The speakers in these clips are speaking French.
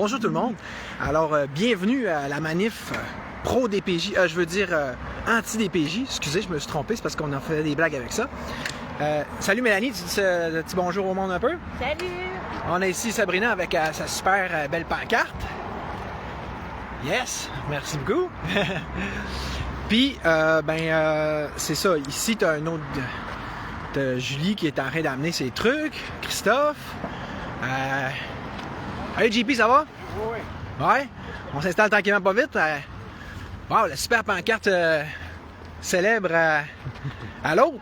Bonjour tout le monde. Alors, bienvenue à la manif pro-DPJ, je veux dire anti-DPJ. Excusez, je me suis trompé, c'est parce qu'on en fait des blagues avec ça. Salut Mélanie, tu dis un petit bonjour au monde un peu? Salut! On a ici Sabrina avec sa super belle pancarte. Yes, merci beaucoup. Puis, c'est ça. Ici, tu as un autre... T'as Julie qui est en train d'amener ses trucs. Christophe. Allez, JP, ça va? Oui. Ouais? On s'installe tranquillement pas vite. Wow, la super pancarte célèbre à l'autre.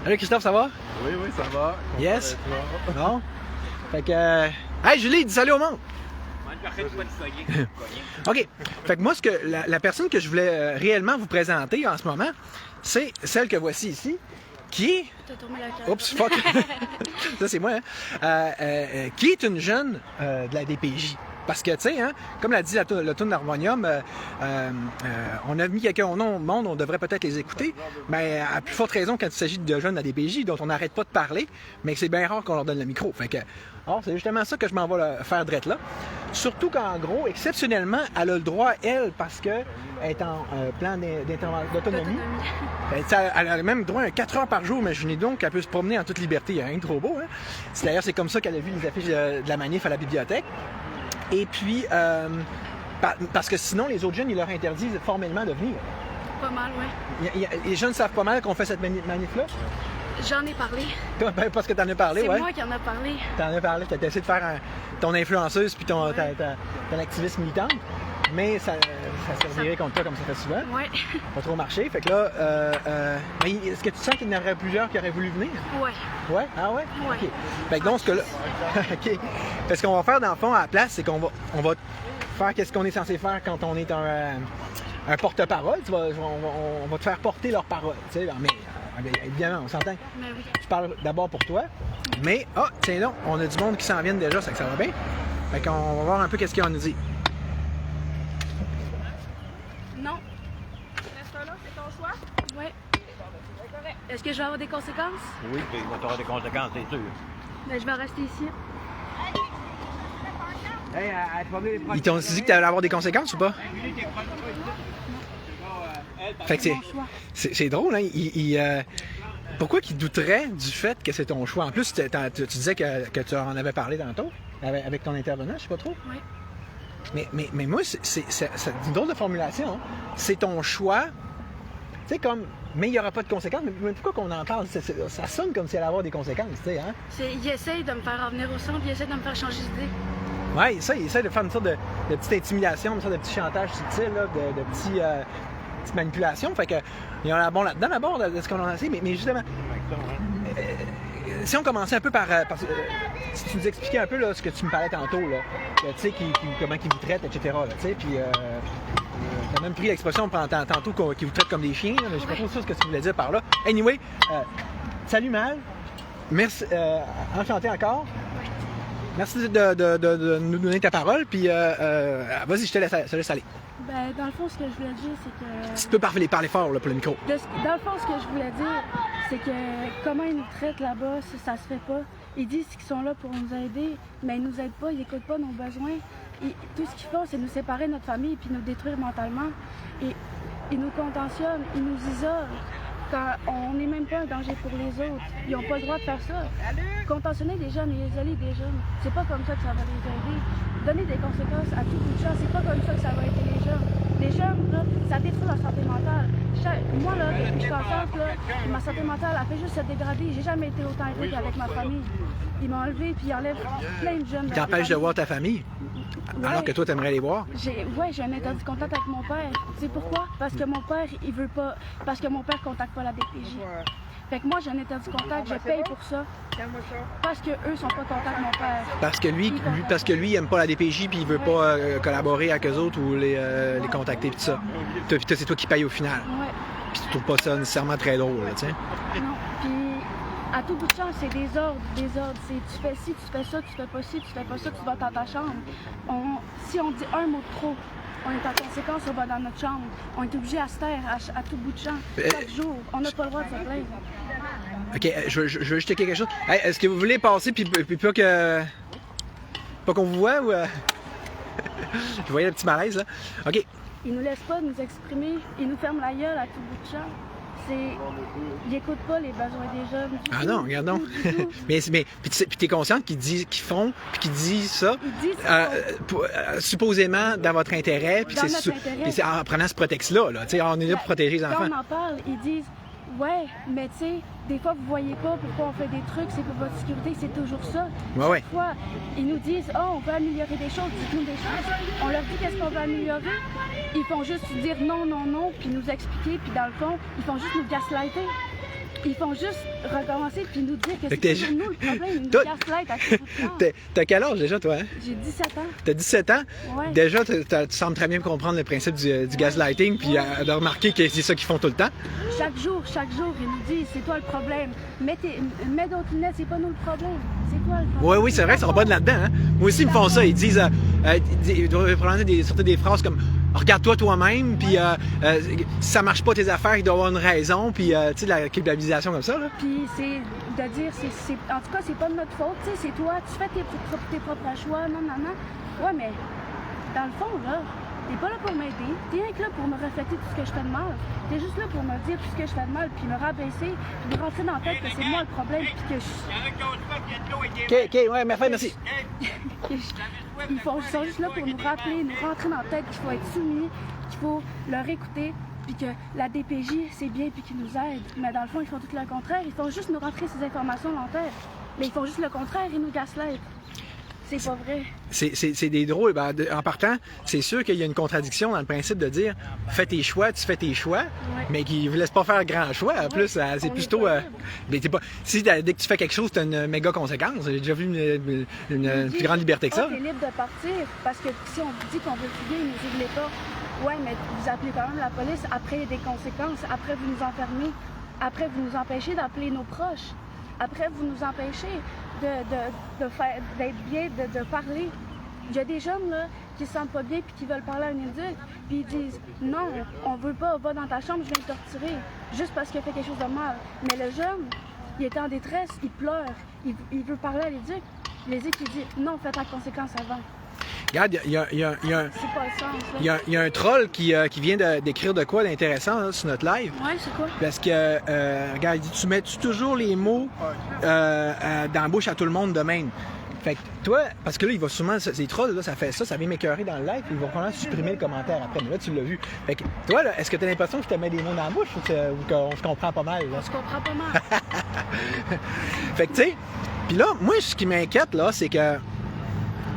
Allez, Christophe, ça va? Oui, ça va. Yes? Bon. Fait que... Hey, Julie, dis salut au monde! OK. Fait que moi, la personne que je voulais réellement vous présenter en ce moment, c'est celle que voici ici, qui est... Oups, fuck! Ça, c'est moi, hein? Qui est une jeune de la DPJ. Parce que, tu sais, hein, comme l'a dit le toune d'Harmonium, on a mis quelqu'un au monde, on devrait peut-être les écouter, mais à plus forte raison quand il s'agit de jeunes de la DPJ, dont on n'arrête pas de parler, mais c'est bien rare qu'on leur donne le micro. Fait que, c'est justement ça que je m'en vais faire drette là. Surtout qu'en gros, exceptionnellement, elle a le droit, elle, parce qu'elle est en plan d'autonomie. Elle a même droit à 4 heures par jour, imaginez donc qu'elle peut se promener en toute liberté. Il n'y a rien de trop beau, hein? D'ailleurs, c'est comme ça qu'elle a vu les affiches de la manif à la bibliothèque. Et puis, parce que sinon, les autres jeunes, ils leur interdisent formellement de venir. Pas mal, oui. Les jeunes savent pas mal qu'on fait cette manif-là? J'en ai parlé. Parce que t'en as parlé, ouais. C'est moi qui en ai parlé. T'en as parlé, t'as essayé de faire ton influenceuse puis ton activiste militante, mais ça servirait contre toi comme ça fait souvent. Oui. Pas trop marché. Fait que là, mais est-ce que tu sens qu'il y en aurait plusieurs qui auraient voulu venir? Oui. Ouais? Ah ouais? Oui. OK. Fait que donc, ce que là... OK. Fait ce qu'on va faire dans le fond à la place, c'est qu'on va faire qu'est-ce qu'on est censé faire quand on est un porte-parole. On va te faire porter leur parole, tu sais, mais... Évidemment, on s'entend. Mais oui. Je parle d'abord pour toi. Mais, tiens donc, on a du monde qui s'en vient déjà, ça va bien. Fait qu'on va voir un peu qu'est-ce qu'ils ont à nous dire. Non. Reste là, c'est ton choix? Oui. Est-ce que je vais avoir des conséquences? Oui, il va y avoir des conséquences, c'est sûr. Ben, je vais rester ici. Ils t'ont dit que tu allais avoir des conséquences ou pas? Fait que c'est drôle, hein? Pourquoi qu'ils douteraient du fait que c'est ton choix? En plus, tu disais que tu en avais parlé tantôt avec ton intervenant, je sais pas trop. Oui. Mais moi, c'est une drôle de formulation. Hein? C'est ton choix. Tu sais, comme, mais il n'y aura pas de conséquences. Mais pourquoi qu'on en parle? Ça sonne comme s'il allait avoir des conséquences, tu sais, hein? Il essaye de me faire revenir au centre, il essaie de me faire changer d'idée. Oui, il essaie de faire une sorte de petite intimidation, une sorte de petit chantage subtil, là, de petite manipulation. Fait que, il y en a bon là-dedans, d'abord, de ce qu'on en a essayé. Mais justement, si on commençait un peu par si tu nous expliquais un peu là, ce que tu me parlais tantôt, là, tu sais, comment ils vous traitent, etc. Là, tu sais, puis t'as même pris l'expression tantôt qu'ils vous traitent comme des chiens, là, mais je sais pas trop ça ce que tu voulais dire par là. Anyway, salut Mal, merci, enchanté encore. Merci de nous donner ta parole, puis vas-y, je te laisse aller. Ben, dans le fond, ce que je voulais dire, c'est que... Si tu peux parler fort là, pour le micro. Dans le fond, ce que je voulais dire, c'est que comment ils nous traitent là-bas, ça se fait pas. Ils disent qu'ils sont là pour nous aider, mais ils nous aident pas, ils n'écoutent pas nos besoins. Tout ce qu'ils font, c'est nous séparer de notre famille puis nous détruire mentalement. Et ils nous contentionnent, ils nous isolent. Quand on n'est même pas un danger pour les autres. Ils n'ont pas le droit de faire ça. Contentionner des jeunes et isoler des jeunes, c'est pas comme ça que ça va les aider. Donner des conséquences à tout bout de champ, c'est pas comme ça que ça va aider les jeunes. Les jeunes, là, ça détruit leur santé mentale. Moi, là, depuis que je suis enceinte, là, ma santé mentale a fait juste se dégrader. J'ai jamais été autant aidée qu'avec ma famille. Ils m'ont enlevé puis ils enlèvent plein de jeunes. Ils t'empêchent de voir ta famille? Ouais. Alors que toi, tu aimerais les voir? J'ai un interdit de contact avec mon père. Tu sais pourquoi? Parce que mon père, il veut pas. Parce que mon père contacte pas la DPJ. Fait que moi, j'ai un interdit de contact, je paye pour ça. Parce que eux sont pas contacts avec mon père. Parce que lui, il aime pas la DPJ puis il veut pas collaborer avec eux autres ou les contacter pis tout ça. Puis c'est toi qui payes au final. Ouais. Puis tu trouves pas ça nécessairement très drôle, tu sais? Non. Puis à tout bout de champ, c'est des ordres. Tu fais ci, tu fais ça, tu fais pas ci, tu fais pas ça, tu vas dans ta chambre. Si on dit un mot de trop, on est en conséquence, on va dans notre chambre. On est obligé à se taire à tout bout de champ. Chaque jour, on n'a pas le droit de se plaindre. OK, je veux juste checker quelque chose. Hey, est-ce que vous voulez passer puis pas que... Pas qu'on vous voit ou... Je voyais le petit malaise, là. OK. Ils nous laissent pas nous exprimer. Ils nous ferment la gueule à tout bout de champ. Ils n'écoutent pas les besoins des jeunes. Ah non, regarde donc. mais puis t'es consciente qu'ils font, puis qu'ils disent ça, supposément dans votre intérêt, puis c'est en prenant ce prétexte-là, là. On est là pour protéger les enfants. Quand on en parle, ils disent ouais, mais tu sais, des fois vous voyez pas pourquoi on fait des trucs, c'est pour votre sécurité, c'est toujours ça. Ouais. Chaque fois, ils nous disent on veut améliorer des choses, dites-nous des choses. On leur dit qu'est-ce qu'on veut améliorer. Ils font juste dire non, puis nous expliquer, puis dans le fond, ils font juste nous gaslighter. Ils font juste recommencer puis nous dire que c'est nous le problème, ils nous gaslightent à tout le temps. T'as quel âge déjà, toi? Hein? J'ai 17 ans. T'as 17 ans? Ouais. Déjà, tu sembles très bien comprendre le principe du gaslighting, puis de remarquer que c'est ça qu'ils font tout le temps. Chaque jour, ils nous disent c'est toi le problème. Mets d'autres lunettes, c'est pas nous le problème. C'est toi le problème. Oui, c'est vrai, ça va pas de là-dedans. Hein? Moi aussi, ils me font ça. Ils disent, ils doivent sortir des phrases comme regarde-toi toi-même, puis si ça marche pas tes affaires, il doit y avoir une raison, puis tu sais, la culpabilisation comme ça. Là. Puis c'est de dire, en tout cas, c'est pas de notre faute, tu sais, c'est toi, tu fais tes propres choix, non. Ouais, mais dans le fond, là, t'es pas là pour m'aider, t'es rien que là pour me refléter tout ce que je fais de mal. T'es juste là pour me dire tout ce que je fais de mal, puis me rabaisser, puis me rentrer dans la tête que c'est moi le problème, puis que je... OK, ouais, merci. Ils sont juste là pour nous rappeler, nous rentrer dans la tête qu'il faut être soumis, qu'il faut leur écouter, puis que la DPJ, c'est bien, puis qu'ils nous aident. Mais dans le fond, ils font tout le contraire. Ils font juste nous rentrer ces informations dans la tête. Mais ils font juste le contraire, ils nous gaslightent. C'est pas vrai. C'est des drôles. Ben, en partant, c'est sûr qu'il y a une contradiction dans le principe de dire fais tes choix, tu fais tes choix, mais qu'ils ne vous laissent pas faire grand choix. En plus, c'est plutôt. Mais dès que tu fais quelque chose, tu as une méga conséquence. J'ai déjà vu une plus grande liberté que ça. Tu es libre de partir parce que si on vous dit qu'on veut fuguer, ils nous ouvrent les portes. Ouais, mais vous appelez quand même la police. Après, il y a des conséquences. Après, vous nous enfermez. Après, vous nous empêchez d'appeler nos proches. Après, vous nous empêchez d'être bien, de parler. Il y a des jeunes là, qui ne se sentent pas bien et qui veulent parler à un adulte. Puis ils disent non, on veut pas, va dans ta chambre, je viens te retirer. Juste parce qu'il a fait quelque chose de mal. Mais le jeune, il est en détresse, il pleure, il veut parler à l'éduc. L'éduc, il dit non, fais ta conséquence avant. Regarde, il y a un troll qui vient d'écrire de quoi d'intéressant hein, sur notre live. Ouais, c'est quoi? Parce que, regarde, il dit, tu mets toujours les mots dans la bouche à tout le monde de même. Fait que toi, parce que là, il va sûrement, ces trolls, là, ça fait ça, ça vient m'écœurer dans le live, puis ils vont probablement supprimer le commentaire après. Mais là, tu l'as vu. Fait que toi, là, est-ce que tu as l'impression que je te mets des mots dans la bouche ou qu'on se comprend pas mal? Là? On se comprend pas mal. Fait que, tu sais, puis là, moi, ce qui m'inquiète, là, c'est que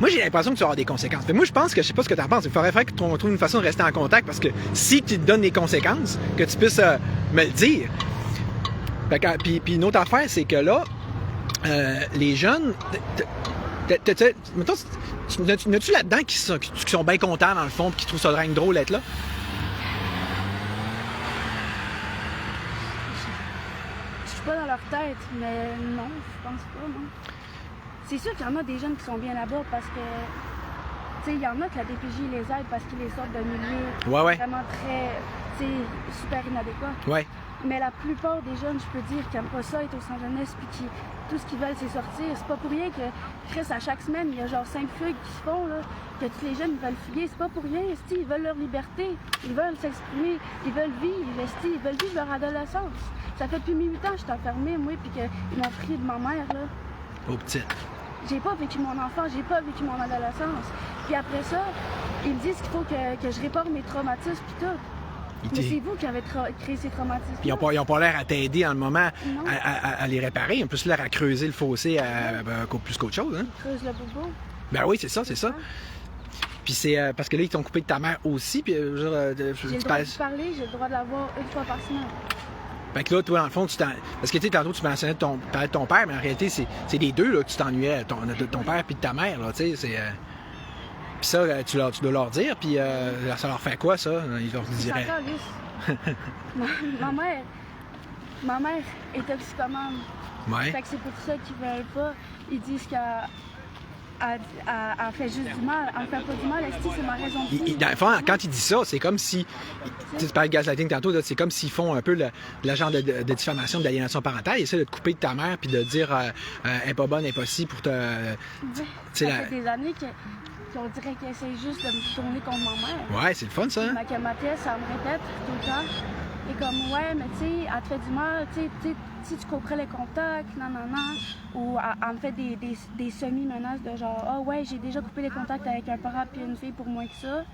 moi, j'ai l'impression que tu vas avoir des conséquences. Mais moi, je pense que, je sais pas ce que tu en penses, il faudrait que tu trouves une façon de rester en contact parce que si tu te donnes des conséquences, que tu puisses me le dire. Puis une autre affaire, c'est que là, les jeunes, mettons, n'as-tu là-dedans qui sont bien contents dans le fond et qui trouvent ça dingue drôle d'être là? Je suis pas dans leur tête, mais non, je pense pas, non. C'est sûr qu'il y en a des jeunes qui sont bien là-bas parce que, tu sais, il y en a que la DPJ les aide parce qu'ils les sortent d'un milieu vraiment très, tu sais, super inadéquat. Ouais. Mais la plupart des jeunes, je peux dire, qui n'aiment pas ça, être au centre jeunesse, puis qui, tout ce qu'ils veulent, c'est sortir. C'est pas pour rien que, Chris, à chaque semaine, il y a genre 5 fugues qui se font, là, que tous les jeunes, ils veulent fuguer. C'est pas pour rien, ils veulent leur liberté, ils veulent s'exprimer, ils veulent vivre, ils veulent vivre leur adolescence. Ça fait depuis 8 ans que je suis enfermée, moi, puis qu'ils m'ont pris de ma mère, là. Oh, petite. J'ai pas vécu mon enfance, j'ai pas vécu mon adolescence. Puis après ça, ils me disent qu'il faut que je répare mes traumatismes puis tout. Mais c'est vous qui avez créé ces traumatismes. Puis ils n'ont pas l'air à t'aider en le moment à les réparer. Ils ont plus l'air à creuser le fossé plus qu'autre chose. Hein? Creuse le bobo. Ben oui, c'est ça. Puis c'est parce que là, ils t'ont coupé de ta mère aussi. Puis, j'ai le droit de parler, j'ai le droit de la voir une fois par semaine. Fait que là, toi, dans le fond, parce que tu sais, tantôt, tu mentionnais ton père, mais en réalité, c'est les deux là, que tu t'ennuyais, de ton père puis de ta mère, là, tu sais, c'est... Puis ça, tu dois leur dire, puis ça leur fait quoi, ça? Ils leur diraient... ma mère est toxicomane. Ouais. Fait que c'est pour ça qu'ils veulent pas. Ils disent qu'elle elle fait juste du mal. Elle me fait pas du mal, est-ce que c'est ma raison de vivre? Dans le fond, quand il dit ça, c'est comme si, tu parlais de gaslighting tantôt, c'est comme s'ils font un peu le genre de diffamation, d'aliénation parentale. Ils essaient de te couper de ta mère puis de dire elle est pas bonne, elle est pas si pour te... Ça fait des années qu'on dirait qu'elle essaie juste de me tourner contre ma mère. Ouais, c'est le fun, ça. Ma Mathias, ça me répète tout le temps. Et comme, ouais, mais tu sais, elle te fait du mal, tu sais, si tu couperais les contacts, non. Ou elle me fait des semi-menaces de genre, ah ouais, j'ai déjà coupé les contacts avec un parent puis une fille pour moins que ça.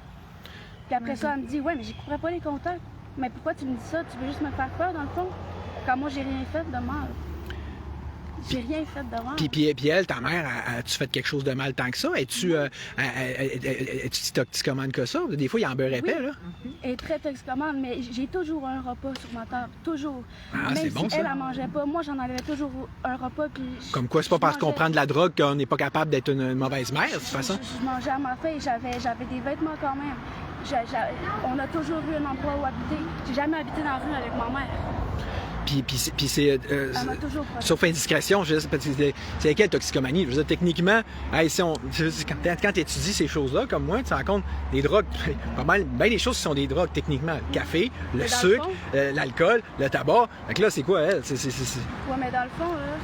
Puis après ça, elle me dit, ouais, mais je couperais pas les contacts. Mais pourquoi tu me dis ça? Tu veux juste me faire peur, dans le fond? Quand moi, j'ai rien fait de mal. J'ai rien fait de mal. Puis elle, ta mère, as-tu fait quelque chose de mal tant que ça? Es-tu si toxicomane que ça? Des fois, il y a un beurre épais, là. Elle est très toxicomane, mais j'ai toujours un repas sur ma table. Toujours. Ah, même c'est bon, si ça. elle mangeait pas, moi, j'en avais toujours un repas. Puis Comme quoi, c'est pas parce qu'on prend de la drogue qu'on n'est pas capable d'être une mauvaise mère, de toute façon. Je mangeais à ma faim, j'avais des vêtements quand même. On a toujours eu un endroit où habiter. J'ai jamais habité dans la rue avec ma mère. Puis c'est... Elle m'a toujours protégée. sauf indiscrétion, je sais pas, c'est laquelle toxicomanie? Je veux dire, techniquement, hey, quand tu étudies ces choses-là, comme moi, tu te rends compte des drogues, pas mal, bien des choses qui sont des drogues, techniquement. Le café, le sucre, l'alcool, le tabac. Fait que là, c'est quoi, elle? Ouais, mais dans le fond, là,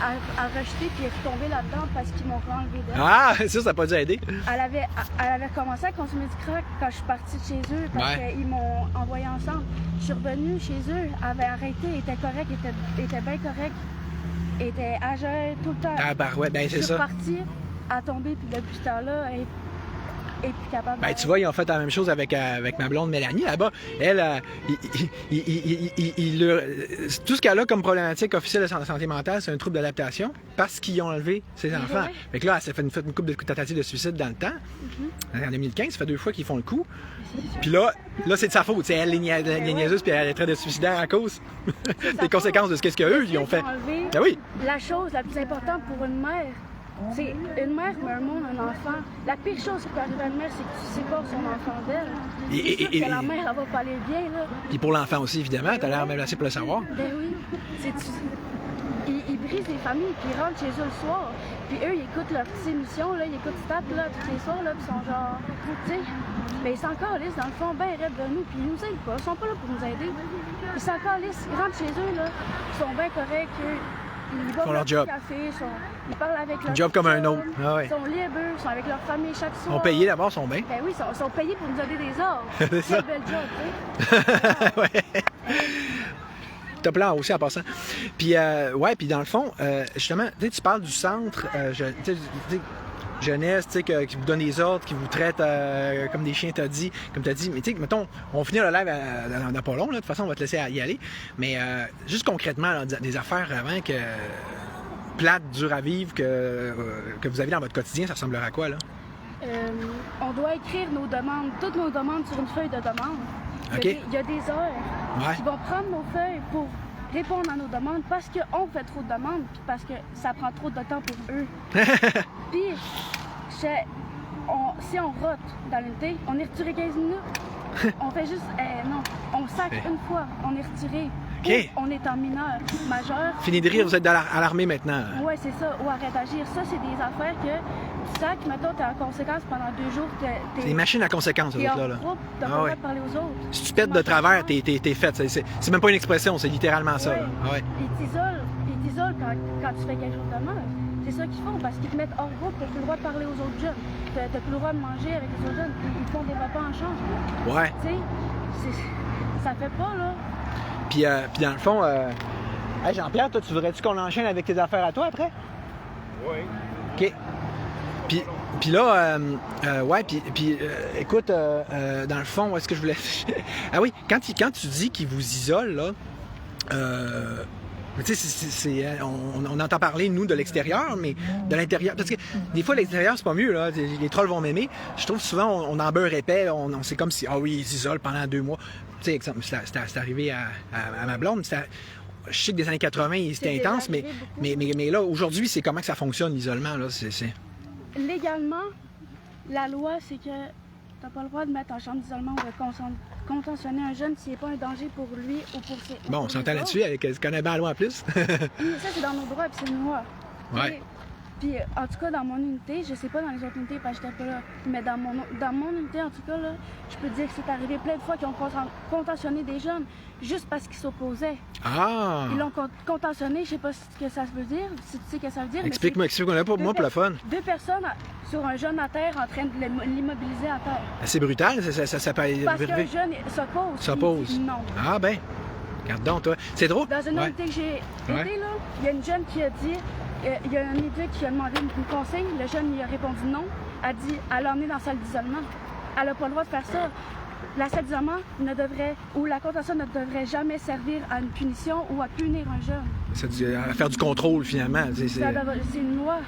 elle a rejeté puis elle est retombée là-dedans parce qu'ils m'ont enlevé d'elle. Ah, ça n'a pas dû aider. Elle avait commencé à consommer du crack quand je suis partie de chez eux parce qu'ils m'ont envoyé ensemble. Je suis revenue chez eux, elle avait arrêté, elle était correcte, elle était bien correcte, elle était à jeun tout le temps. Ah, bah ouais, ben c'est ça. Je suis partie, elle a tombé, puis depuis ce temps-là, elle est plus capable. Ben, tu vois, ils ont fait la même chose avec ma blonde Mélanie là-bas. Elle, tout ce qu'elle a comme problématique officielle de santé mentale, c'est un trouble d'adaptation parce qu'ils ont enlevé ses enfants. Fait que là, elle s'est fait une couple de tentatives de suicide dans le temps. En 2015, ça fait 2 fois qu'ils font le coup. Puis là, c'est de sa faute. C'est elle, les niaiseuses, puis elle est très de suicidaire à cause des conséquences de ce qu'eux, ils ont fait. Ben oui. La chose la plus importante pour une mère, c'est une mère meurt au monde, un enfant. La pire chose qui peut arriver à une mère, c'est que tu sépares son enfant d'elle. Et la mère, elle va pas aller bien, là. Puis pour l'enfant aussi, évidemment, t'as l'air même assez pour le savoir. Ben oui. Ils brisent les familles, puis ils rentrent chez eux le soir. Puis eux, ils écoutent leurs petites émissions, là, ils écoutent Stat, là, tous les soirs, là, puis ils sont genre, tu sais, mais ils sont encore lisses, dans le fond, ben rêves de nous, puis ils nous aident pas, ils sont pas là pour nous aider. Ils sont encore lisses, ils rentrent chez eux, là, ils sont bien corrects, ils boivent leur job. café, ils parlent avec leur job comme un autre. Ah ouais. Ils sont libres, ils sont avec leur famille chaque soir. Ils sont payés d'abord, ils sont bien. Ben oui, ils sont payés pour nous donner des ordres. C'est ça. Quel bel job, tu sais. Ouais. Top là aussi en passant. Puis, ouais, puis dans le fond, justement, tu parles du centre, jeunesse, qui vous donne des ordres, qui vous traite comme des chiens, comme t'as dit. Mais tu sais, mettons, on finit le live dans pas long, là, de toute façon, on va te laisser y aller. Mais juste concrètement, là, des affaires vraiment que plates, dures à vivre, que vous avez dans votre quotidien, ça ressemblera à quoi, là? On doit écrire nos demandes, toutes nos demandes sur une feuille de demande. Okay. Il y a des heures qui vont prendre nos feuilles pour répondre à nos demandes parce qu'on fait trop de demandes puis parce que ça prend trop de temps pour eux. Puis, si on rote dans l'unité, on est retiré 15 minutes. On fait juste... non, on sac une fois, on est retiré. Okay. On est en mineur, majeur. Fini de rire, vous êtes à l'armée maintenant. Oui, c'est ça, ou arrête d'agir. Ça, c'est des affaires que tu sacs, mettons, t'es en conséquence pendant 2 jours. C'est des machines à conséquences, t'es là. groupe, t'as pas le droit de parler aux autres. Si tu pètes de travers, t'es fait. C'est même pas une expression, c'est littéralement ça. Là. Ah ouais. Ils t'isolent quand tu fais quelque chose de mal. C'est ça qu'ils font, parce qu'ils te mettent hors groupe, t'as plus le droit de parler aux autres jeunes. T'as plus le droit de manger avec les autres jeunes. Ils font des repas en change. Ouais. Tu sais, ça fait pas, là. Puis dans le fond, hey Jean-Pierre, toi, tu voudrais-tu qu'on enchaîne avec tes affaires à toi après? Oui. OK. Puis là, ouais, puis écoute, dans le fond, où est-ce que je voulais... ah oui, quand tu dis qu'ils vous isolent, là, tu sais, on entend parler, nous, de l'extérieur, mais de l'intérieur, parce que des fois, l'extérieur, c'est pas mieux, là, les trolls vont m'aimer. Je trouve souvent, on en beurre épais, c'est comme si, ah oui, ils isolent pendant 2 mois. Tu sais, exemple, c'est arrivé à ma blonde, je sais que des années 80, c'était intense, mais là, aujourd'hui, c'est comment que ça fonctionne, l'isolement, là, Légalement, la loi, c'est que t'as pas le droit de mettre en chambre d'isolement ou de contentionner un jeune s'il n'est pas un danger pour lui ou pour ses... Bon, on s'entend là-dessus, avec ce qu'on a bien la loi en plus. Ça, c'est dans nos droits, puis c'est une loi. Ouais. Puis, en tout cas, dans mon unité, je sais pas dans les autres unités parce que j'étais pas là, mais dans mon unité, en tout cas, là, je peux dire que c'est arrivé plein de fois qu'ils ont contentionné des jeunes juste parce qu'ils s'opposaient. Ah! Ils l'ont contentionné, je sais pas ce que ça veut dire, si tu sais ce que ça veut dire. Explique-moi là pour moi, pour le fun. 2 personnes sur un jeune à terre en train de l'immobiliser à terre. C'est brutal, ça peut Parce qu'un jeune s'oppose. S'oppose. Non. Ah ben, regarde donc, toi. C'est drôle. Dans une unité que j'ai été, là, il y a une jeune qui a dit, il y a un éduc qui a demandé une consigne, le jeune lui a répondu non, a dit, elle l'a emmené dans la salle d'isolement. Elle n'a pas le droit de faire ça. La salle d'isolement ne devrait, ou la contention ne devrait jamais servir à une punition ou à punir un jeune. C'est à faire du contrôle, finalement. C'est une loi.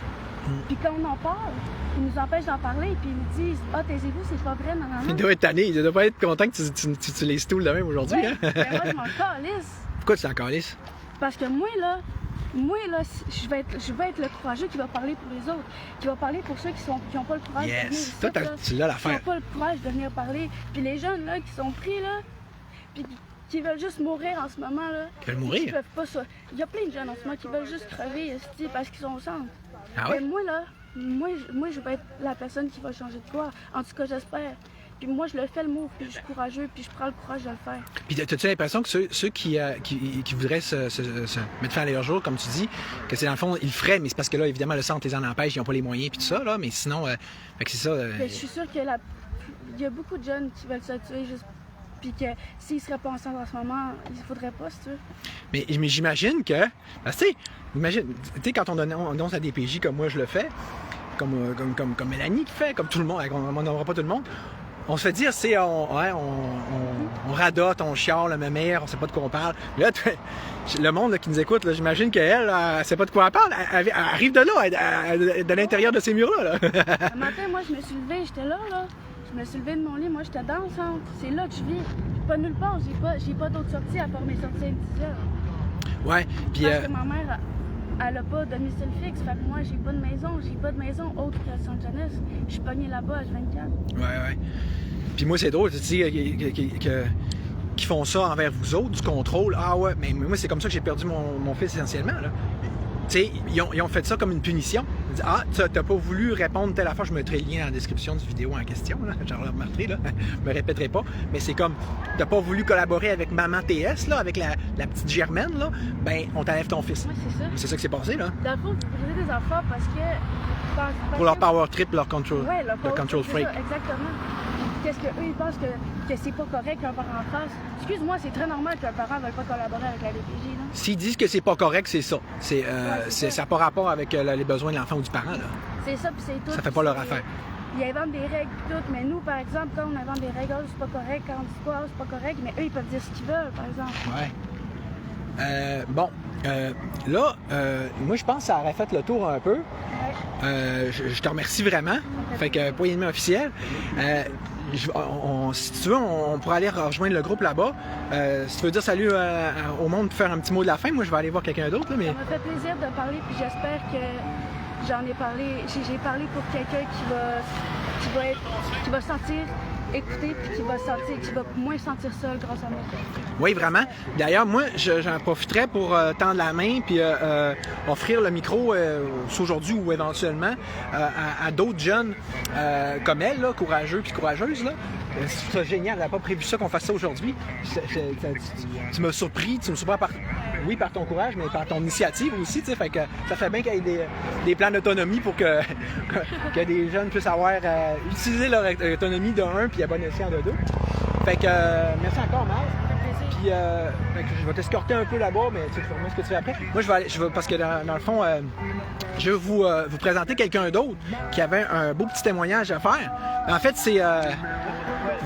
Puis quand on en parle, ils nous empêchent d'en parler, puis ils nous disent « Ah, taisez-vous, c'est pas vrai, non, non, non. » Il doit être tanné, il doit pas être content que tu utilises tout le même aujourd'hui. Ouais, Hein? ben moi, je m'en calisse. Pourquoi tu t'en calisses? Parce que moi, là, je vais être le courageux qui va parler pour les autres, qui va parler pour ceux qui n'ont pas le courage de venir ici, Toi, tu l'as l'affaire. qui n'ont pas le courage de venir parler. Puis les jeunes, là, qui sont pris, là, puis qui veulent juste mourir en ce moment, là. Qui veulent mourir? Qui peuvent pas Il y a plein de jeunes en ce moment qui veulent juste crever, parce qu'ils sont au centre. Ah ouais? Mais moi, là, moi, je vais être la personne qui va changer de quoi. En tout cas, j'espère. Puis moi, je le fais le move, puis je suis courageux, puis je prends le courage de le faire. Puis as-tu l'impression que ceux qui voudraient se mettre fin à leur jour, comme tu dis, que c'est dans le fond, ils le feraient, mais c'est parce que là, évidemment, le centre les en empêche, ils n'ont pas les moyens, puis tout ça, là, mais sinon, fait que c'est ça. Je suis sûre qu'il y a beaucoup de jeunes qui veulent se tuer juste. Puis que s'ils seraient pas ensemble en ce moment, il ne faudrait pas se tuer. Mais j'imagine que, tu sais, quand on annonce à des PJ comme moi je le fais, comme Mélanie qui fait, comme tout le monde, on n'aura pas tout le monde, on se fait dire, on radote, on chiale, le mémère, on sait pas de quoi on parle. Là, le monde là, qui nous écoute, j'imagine qu'elle, elle sait pas de quoi elle parle. Elle arrive de là, de l'intérieur de ces murs-là. Là. Un matin, moi, je me suis levée, j'étais là. Je me suis levée de mon lit, moi, j'étais dans le centre. C'est là que je vis. Pas nulle part, j'ai pas d'autres sorties à part mes sorties individuelles. Ouais, puis... Parce que ma mère, elle a pas de domicile fixe. Fait que moi, j'ai pas de maison autre que Sainte-Jeunesse. Je suis pognée là-bas à 24. Ouais. Puis moi, c'est drôle, tu sais, qui font ça envers vous autres, du contrôle. Ah ouais, mais moi, c'est comme ça que j'ai perdu mon fils essentiellement, là. Tu sais, ils ont fait ça comme une punition. Ils disent, ah, t'as pas voulu répondre telle affaire. Je mettrai le lien dans la description du vidéo en question, là. J'en remarquerai, là. Je me répéterai pas. Mais c'est comme, t'as pas voulu collaborer avec maman TS, là, avec la petite Germaine, là. Ben, on t'enlève ton fils. Oui, c'est ça. C'est ça qui s'est passé, là. Dans le fond, vous brisez des enfants parce que... Pour leur power trip, leur control, ouais, leur control freak. Exactement. Qu'est-ce qu'eux, ils pensent que c'est pas correct qu'un parent fasse? Excuse-moi, c'est très normal qu'un parent ne veuille pas collaborer avec la DPJ, là. S'ils disent que c'est pas correct, c'est ça. Ça n'a pas rapport avec les besoins de l'enfant ou du parent, là. C'est ça, puis c'est tout. Ça fait pas leur affaire. Ils inventent des règles et tout, mais nous, par exemple, quand on invente des règles, c'est pas correct, quand on dit quoi, c'est pas correct, mais eux, ils peuvent dire ce qu'ils veulent, par exemple. Ouais. Là, moi, je pense que ça aurait fait le tour un peu. Ouais. Je te remercie vraiment. Fait que, point de main officiel. Si tu veux, on pourra aller rejoindre le groupe là-bas. Si tu veux dire salut au monde pour faire un petit mot de la fin, moi, je vais aller voir quelqu'un d'autre. Là, mais... Ça m'a fait plaisir de parler, puis j'espère que j'en ai parlé. J'ai parlé pour quelqu'un qui va se sentir écouté, puis qui va moins se sentir seul grâce à moi. Oui, vraiment. D'ailleurs, moi, j'en profiterais pour tendre la main puis offrir le micro, aujourd'hui ou éventuellement, à d'autres jeunes comme elle, là, courageux puis courageuses. Là. C'est génial, elle n'a pas prévu ça qu'on fasse ça aujourd'hui. Tu m'as surpris, par ton courage, mais par ton initiative aussi. Fait que ça fait bien qu'il y ait des plans d'autonomie pour que des jeunes puissent utiliser leur autonomie de 1 puis à bon escient de 2. Fait que merci encore, Marc. Puis je vais t'escorter un peu là-bas, mais tu fais ce que tu fais après. Moi, je vais parce que dans le fond, je vais vous présenter quelqu'un d'autre qui avait un beau petit témoignage à faire. En fait, c'est...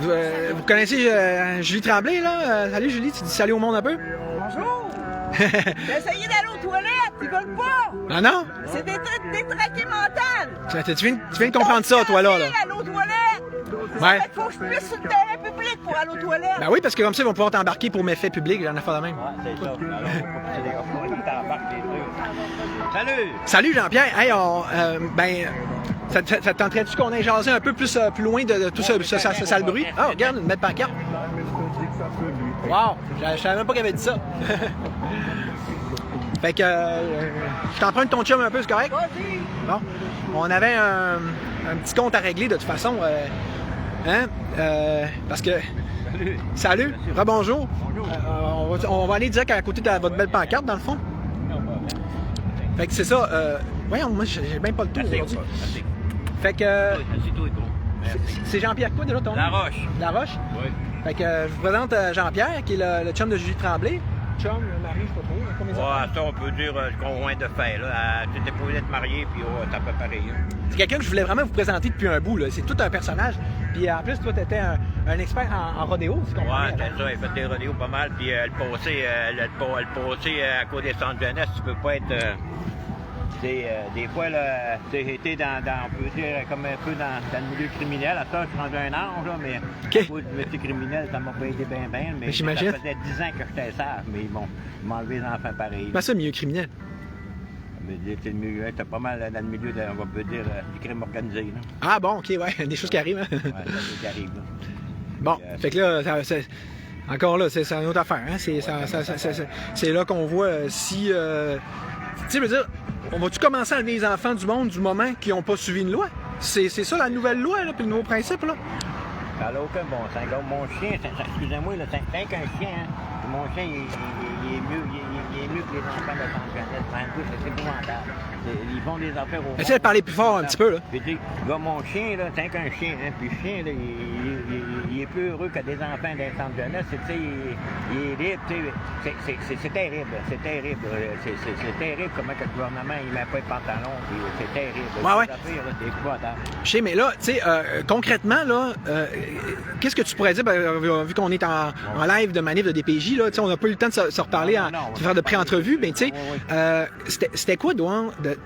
vous connaissez Julie Tremblay, là? Salut, Julie, tu dis salut au monde un peu? Bonjour! J'ai essayé d'aller aux toilettes, ils veulent pas! Ah non? C'est détraqué mental! Tu viens de comprendre ça, toi, là. Aller aux toilettes! Ouais. Il faut que je puisse sur le terrain public pour aller aux toilettes! Ben oui, parce que comme ça, ils vont pouvoir t'embarquer pour méfaits publics, j'en ai fait de même. Ouais, c'est ça. Alors, salut! Salut, Jean-Pierre! Hey, ça te tenterait-tu qu'on ait jasé un peu plus loin de tout ce sale bruit? Ah, regarde, une belle pancarte. Wow! Je savais même pas qu'il avait dit ça. Fait que je t'emprunte ton chum un peu, c'est correct? Vas-y! Bon, on avait un petit compte à régler de toute façon. Parce que... Salut! Rebonjour! On va aller direct à côté de votre belle pancarte, dans le fond. Fait que c'est ça. Voyons, moi, j'ai même pas le tour aujourd'hui. Fait que... C'est Jean-Pierre quoi, déjà, ton nom? Laroche. Laroche? Oui. Fait que je vous présente Jean-Pierre, qui est le chum de Julie Tremblay. Chum, le mari, je sais pas trop. Combien Ça, on peut dire le conjoint de fait. Tu étais pas être marié, puis c'est un peu pareil. C'est quelqu'un que je voulais vraiment vous présenter depuis un bout. C'est tout un personnage. Puis en plus, toi, tu étais un expert en rodéo, tu comprends? Ouais, c'est ça. Il fait des rodéos pas mal. Puis le passé à cause des centres jeunesse, tu peux pas être... des fois, j'ai été on peut dire, comme un peu dans le milieu criminel. À ça, je suis rendu un ange, là, mais à cause du métier criminel, ça m'a pas aidé bien, mais ça j'imagine. faisait 10 ans que j'étais sage, mais bon, ils m'ont enlevé les enfants pareils. Comment ça, milieu criminel? T'es pas mal dans le milieu, on va dire, du crime organisé. Là. Ah bon, ok, ouais, des choses qui arrivent. Hein? Ouais, c'est des choses qui arrivent. Là. Bon, fait que là, encore là, c'est une autre affaire. Hein? C'est là qu'on voit si... tu sais, je veux dire, on va-tu commencer à enlever les enfants du monde du moment qu'ils n'ont pas suivi une loi? C'est ça la nouvelle loi, là, puis le nouveau principe, là? Ça n'a aucun bon sens. Mon chien, excusez-moi, c'est qu'un chien, hein? Mon chien, il est mieux que les enfants de centre jeunesse. C'est épouvantable. Ils font des affaires au... Essaye de parler plus fort un petit peu, là. Puis tu sais, mon chien, là, c'est qu'un chien, hein? Puis le chien, là, il est plus heureux que des enfants d'un centre jeunesse. Tu sais, il est libre, tu sais. C'est terrible. C'est terrible. C'est terrible comment que le gouvernement, il met pas de pantalon. C'est terrible. Ouais. C'est épouvantable. Je sais, mais là, tu sais, concrètement, là, qu'est-ce que tu pourrais dire, vu qu'on est en live de manif de DPJ, là, on n'a pas eu le temps de se reparler, de faire de pré-entrevue, mais tu sais, c'était quoi,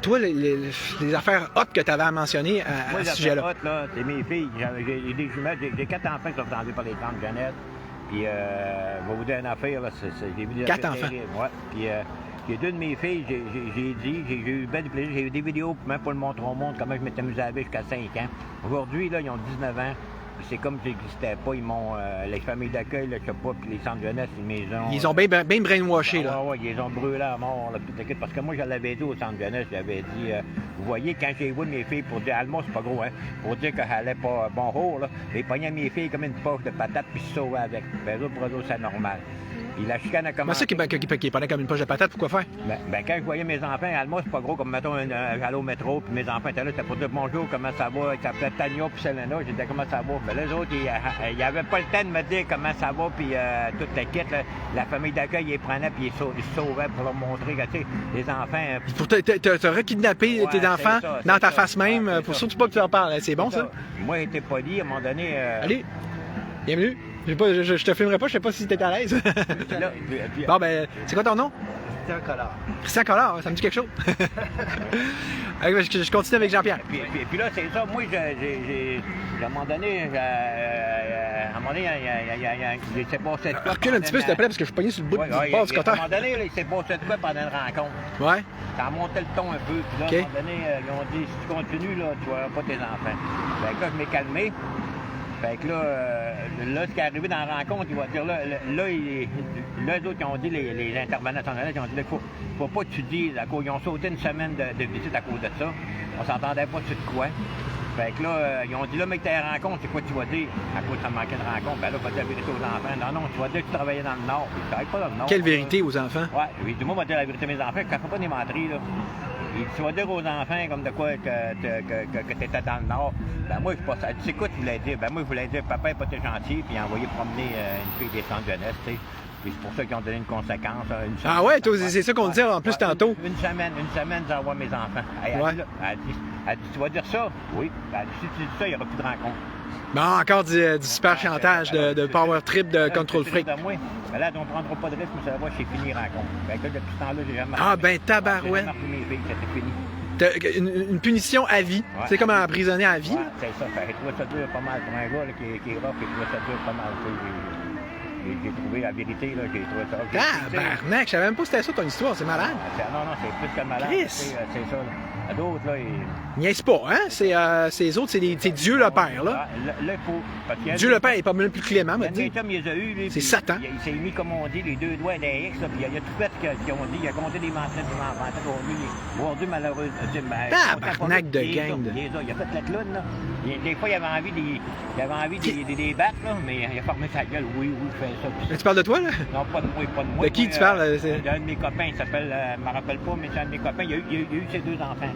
toi, les affaires hot que tu avais à mentionner à ce sujet-là? Moi, les affaires hot, c'est mes filles. J'ai des jumelles, j'ai 4 enfants qui sont enlevés par les centres jeunesse. Puis, je vais vous dire une affaire, là, j'ai vu des 4 enfants? Ouais. Puis, j'ai 2 de mes filles, j'ai eu bien du plaisir. J'ai eu des vidéos, même pour le montrer au monde, comment je m'étais amusé avec jusqu'à 5 ans. Aujourd'hui, là, ils ont 19 ans. C'est comme si j'existais pas. Ils m'ont. Les familles d'accueil, je sais pas, puis les centres jeunesse, les maisons. Ils ont bien brainwashé, là. Oui, ils ont brûlé à mort, là, parce que moi, je l'avais dit au centre jeunesse, j'avais dit, vous voyez, quand j'ai vu mes filles pour dire, Alma, c'est pas gros, hein, pour dire qu'elle allait pas bon haut, là, ils pognaient mes filles comme une poche de patates, puis se sauvaient avec. Ben, là, pour eux, c'est normal. Puis la chicane a commencé. Mais ça qui parlait comme une poche de patate, pourquoi faire? Ben, quand je voyais mes enfants, Alma, c'est pas gros, comme mettons, j'allais au métro, puis mes enfants étaient là, c'était pour dire bonjour, comment ça va? Ils s'appelaient Tania puis Selena, j'ai dit comment ça va? Ben, les autres, ils n'avaient pas le temps de me dire comment ça va, puis toute la kit, là, la famille d'accueil, ils les prenaient, puis ils se sauvaient pour leur montrer que, tu sais, les enfants. T'as rekidnappé tes enfants dans ta face même, pour surtout pas que tu en parles. C'est bon, ça? Moi, j'étais poli, à un moment donné. Allez, bienvenue. Je te filmerai pas, je sais pas si t'es à l'aise. Bon, ben, c'est quoi ton nom? Christian Collard. Christian Collard, ça me dit quelque chose. Je continue avec Jean-Pierre. Puis là, c'est ça. Moi, à un moment donné, il s'est passé de quoi. Recule un petit peu, s'il te plaît, parce que je suis pogné sur le bout du bord du compteur. À un moment donné, il s'est passé de quoi pendant une rencontre. Ouais. Ça a monté le ton un peu. Puis là, à un moment donné, ils ont dit, si tu continues, là, tu n'auras pas tes enfants. Fait que là, je m'ai calmé. Fait que là, ce qui est arrivé dans la rencontre, il va dire là, les autres qui ont dit, les intervenants ils ont dit qu'il faut pas que tu dises, ils ont sauté une semaine de visite à cause de ça. On s'entendait pas sur de quoi. Fait que là, ils ont dit là, mec, t'as une rencontre, c'est quoi tu vas dire? À cause de ça manquait une rencontre, ben là, faut dire la vérité aux enfants. Non, tu vas dire que tu travaillais dans le Nord, puis tu travailles pas dans le Nord. Quelle vérité aux enfants? Ouais, du moins, on va dire la vérité à mes enfants, quand faut pas des menteries, là. Et tu vas dire aux enfants comme de quoi que tu étais dans le Nord. Ben moi, je pense. Tu sais quoi, tu voulais dire? Ben moi, je voulais dire, papa est pas très gentil, puis envoyer promener une fille des centres jeunesse, tu sais. Puis c'est pour ça qu'ils ont donné une conséquence. Ah ouais, c'est ça qu'on disait en plus tantôt. Une semaine, j'envoie mes enfants. Elle dit, tu vas dire ça? Oui. Elle dit, si tu dis ça, il n'y aura plus de rencontre. Bon, encore du super chantage de power trip de control freak. Ben là, on ne prendra pas de risque, mais ça va, c'est fini rencontre. Fait que depuis ce temps-là, j'ai jamais. Ah ben tabarouette. C'était fini. Une punition à vie. Ouais. C'est comme un emprisonné à vie. Ouais, c'est ça. Fait que ça dure pas mal pour un gars là, qui est rough, et ça dure pas mal. j'ai trouvé la vérité, là, j'ai trouvé ça. Ah, barnac, je savais même pas que c'était ça ton histoire, c'est malade. Non, c'est plus que malade. Chris. C'est ça, là. D'autres, là, Niaise pas, hein? Ces autres, c'est Dieu le Père, là. Là, il faut... Dieu le Père est pas mal plus clément, m'a dit. Il les a eu, lui, c'est Satan. Il s'est mis, comme on dit, les deux doigts des X, là, puis il a tout fait ce qu'ils ont dit. Il a compté des mantelles des enfants. Aujourd'hui, malheureusement... Ah, barnac de gang. Il a fait la clown, là. Des fois, il avait envie des battre, là, mais il a fermé sa gueule. Oui, je fais ça. Mais tu parles de toi, là? Non, pas de moi. De qui tu parles? D'un de mes copains, il s'appelle... je me rappelle pas, mais c'est un de mes copains. Il a eu ses deux enfants.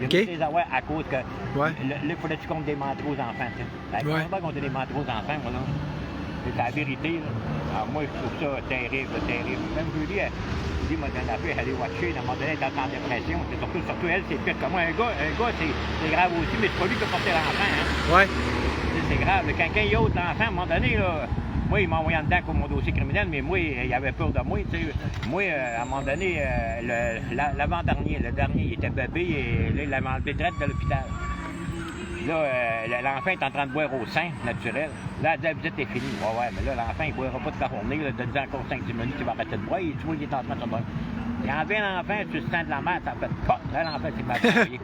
Il a okay. eu ses avoir à cause que... Ouais. Là, il fallait que tu comptes des manteaux aux enfants, tu sais. Ouais. Pas compter des manteaux aux enfants, moi, là. C'est la vérité, là. Alors, moi, je trouve ça terrible. Même Julie, elle m'a donné la fille, elle est watchée, à un moment donné, elle est en dépression. Surtout elle, c'est pire que moi. Un gars, c'est grave aussi, mais c'est pas lui qui a porté l'enfant, hein. Ouais. C'est grave. Quelqu'un y a autre l'enfant, à un moment donné, là... Moi, il m'a envoyé en dedans pour mon dossier criminel, mais moi, il avait peur de moi, tu sais. Moi, à un moment donné, l'avant-dernier, le dernier, il était bébé et là, il l'avait enlevé direct de l'hôpital. Là, l'enfant est en train de boire au sein, naturel. Là, elle dit, la visite est finie. Ouais, mais là, l'enfant, il ne boira pas toute la journée. Là, de dire encore 5-10 minutes, il va arrêter de boire. Et tu vois, il est en train de se boire. Il a enlevé l'enfant, tu le sens de la mère, ça fait pas. Là, l'enfant, c'est mal travaillé.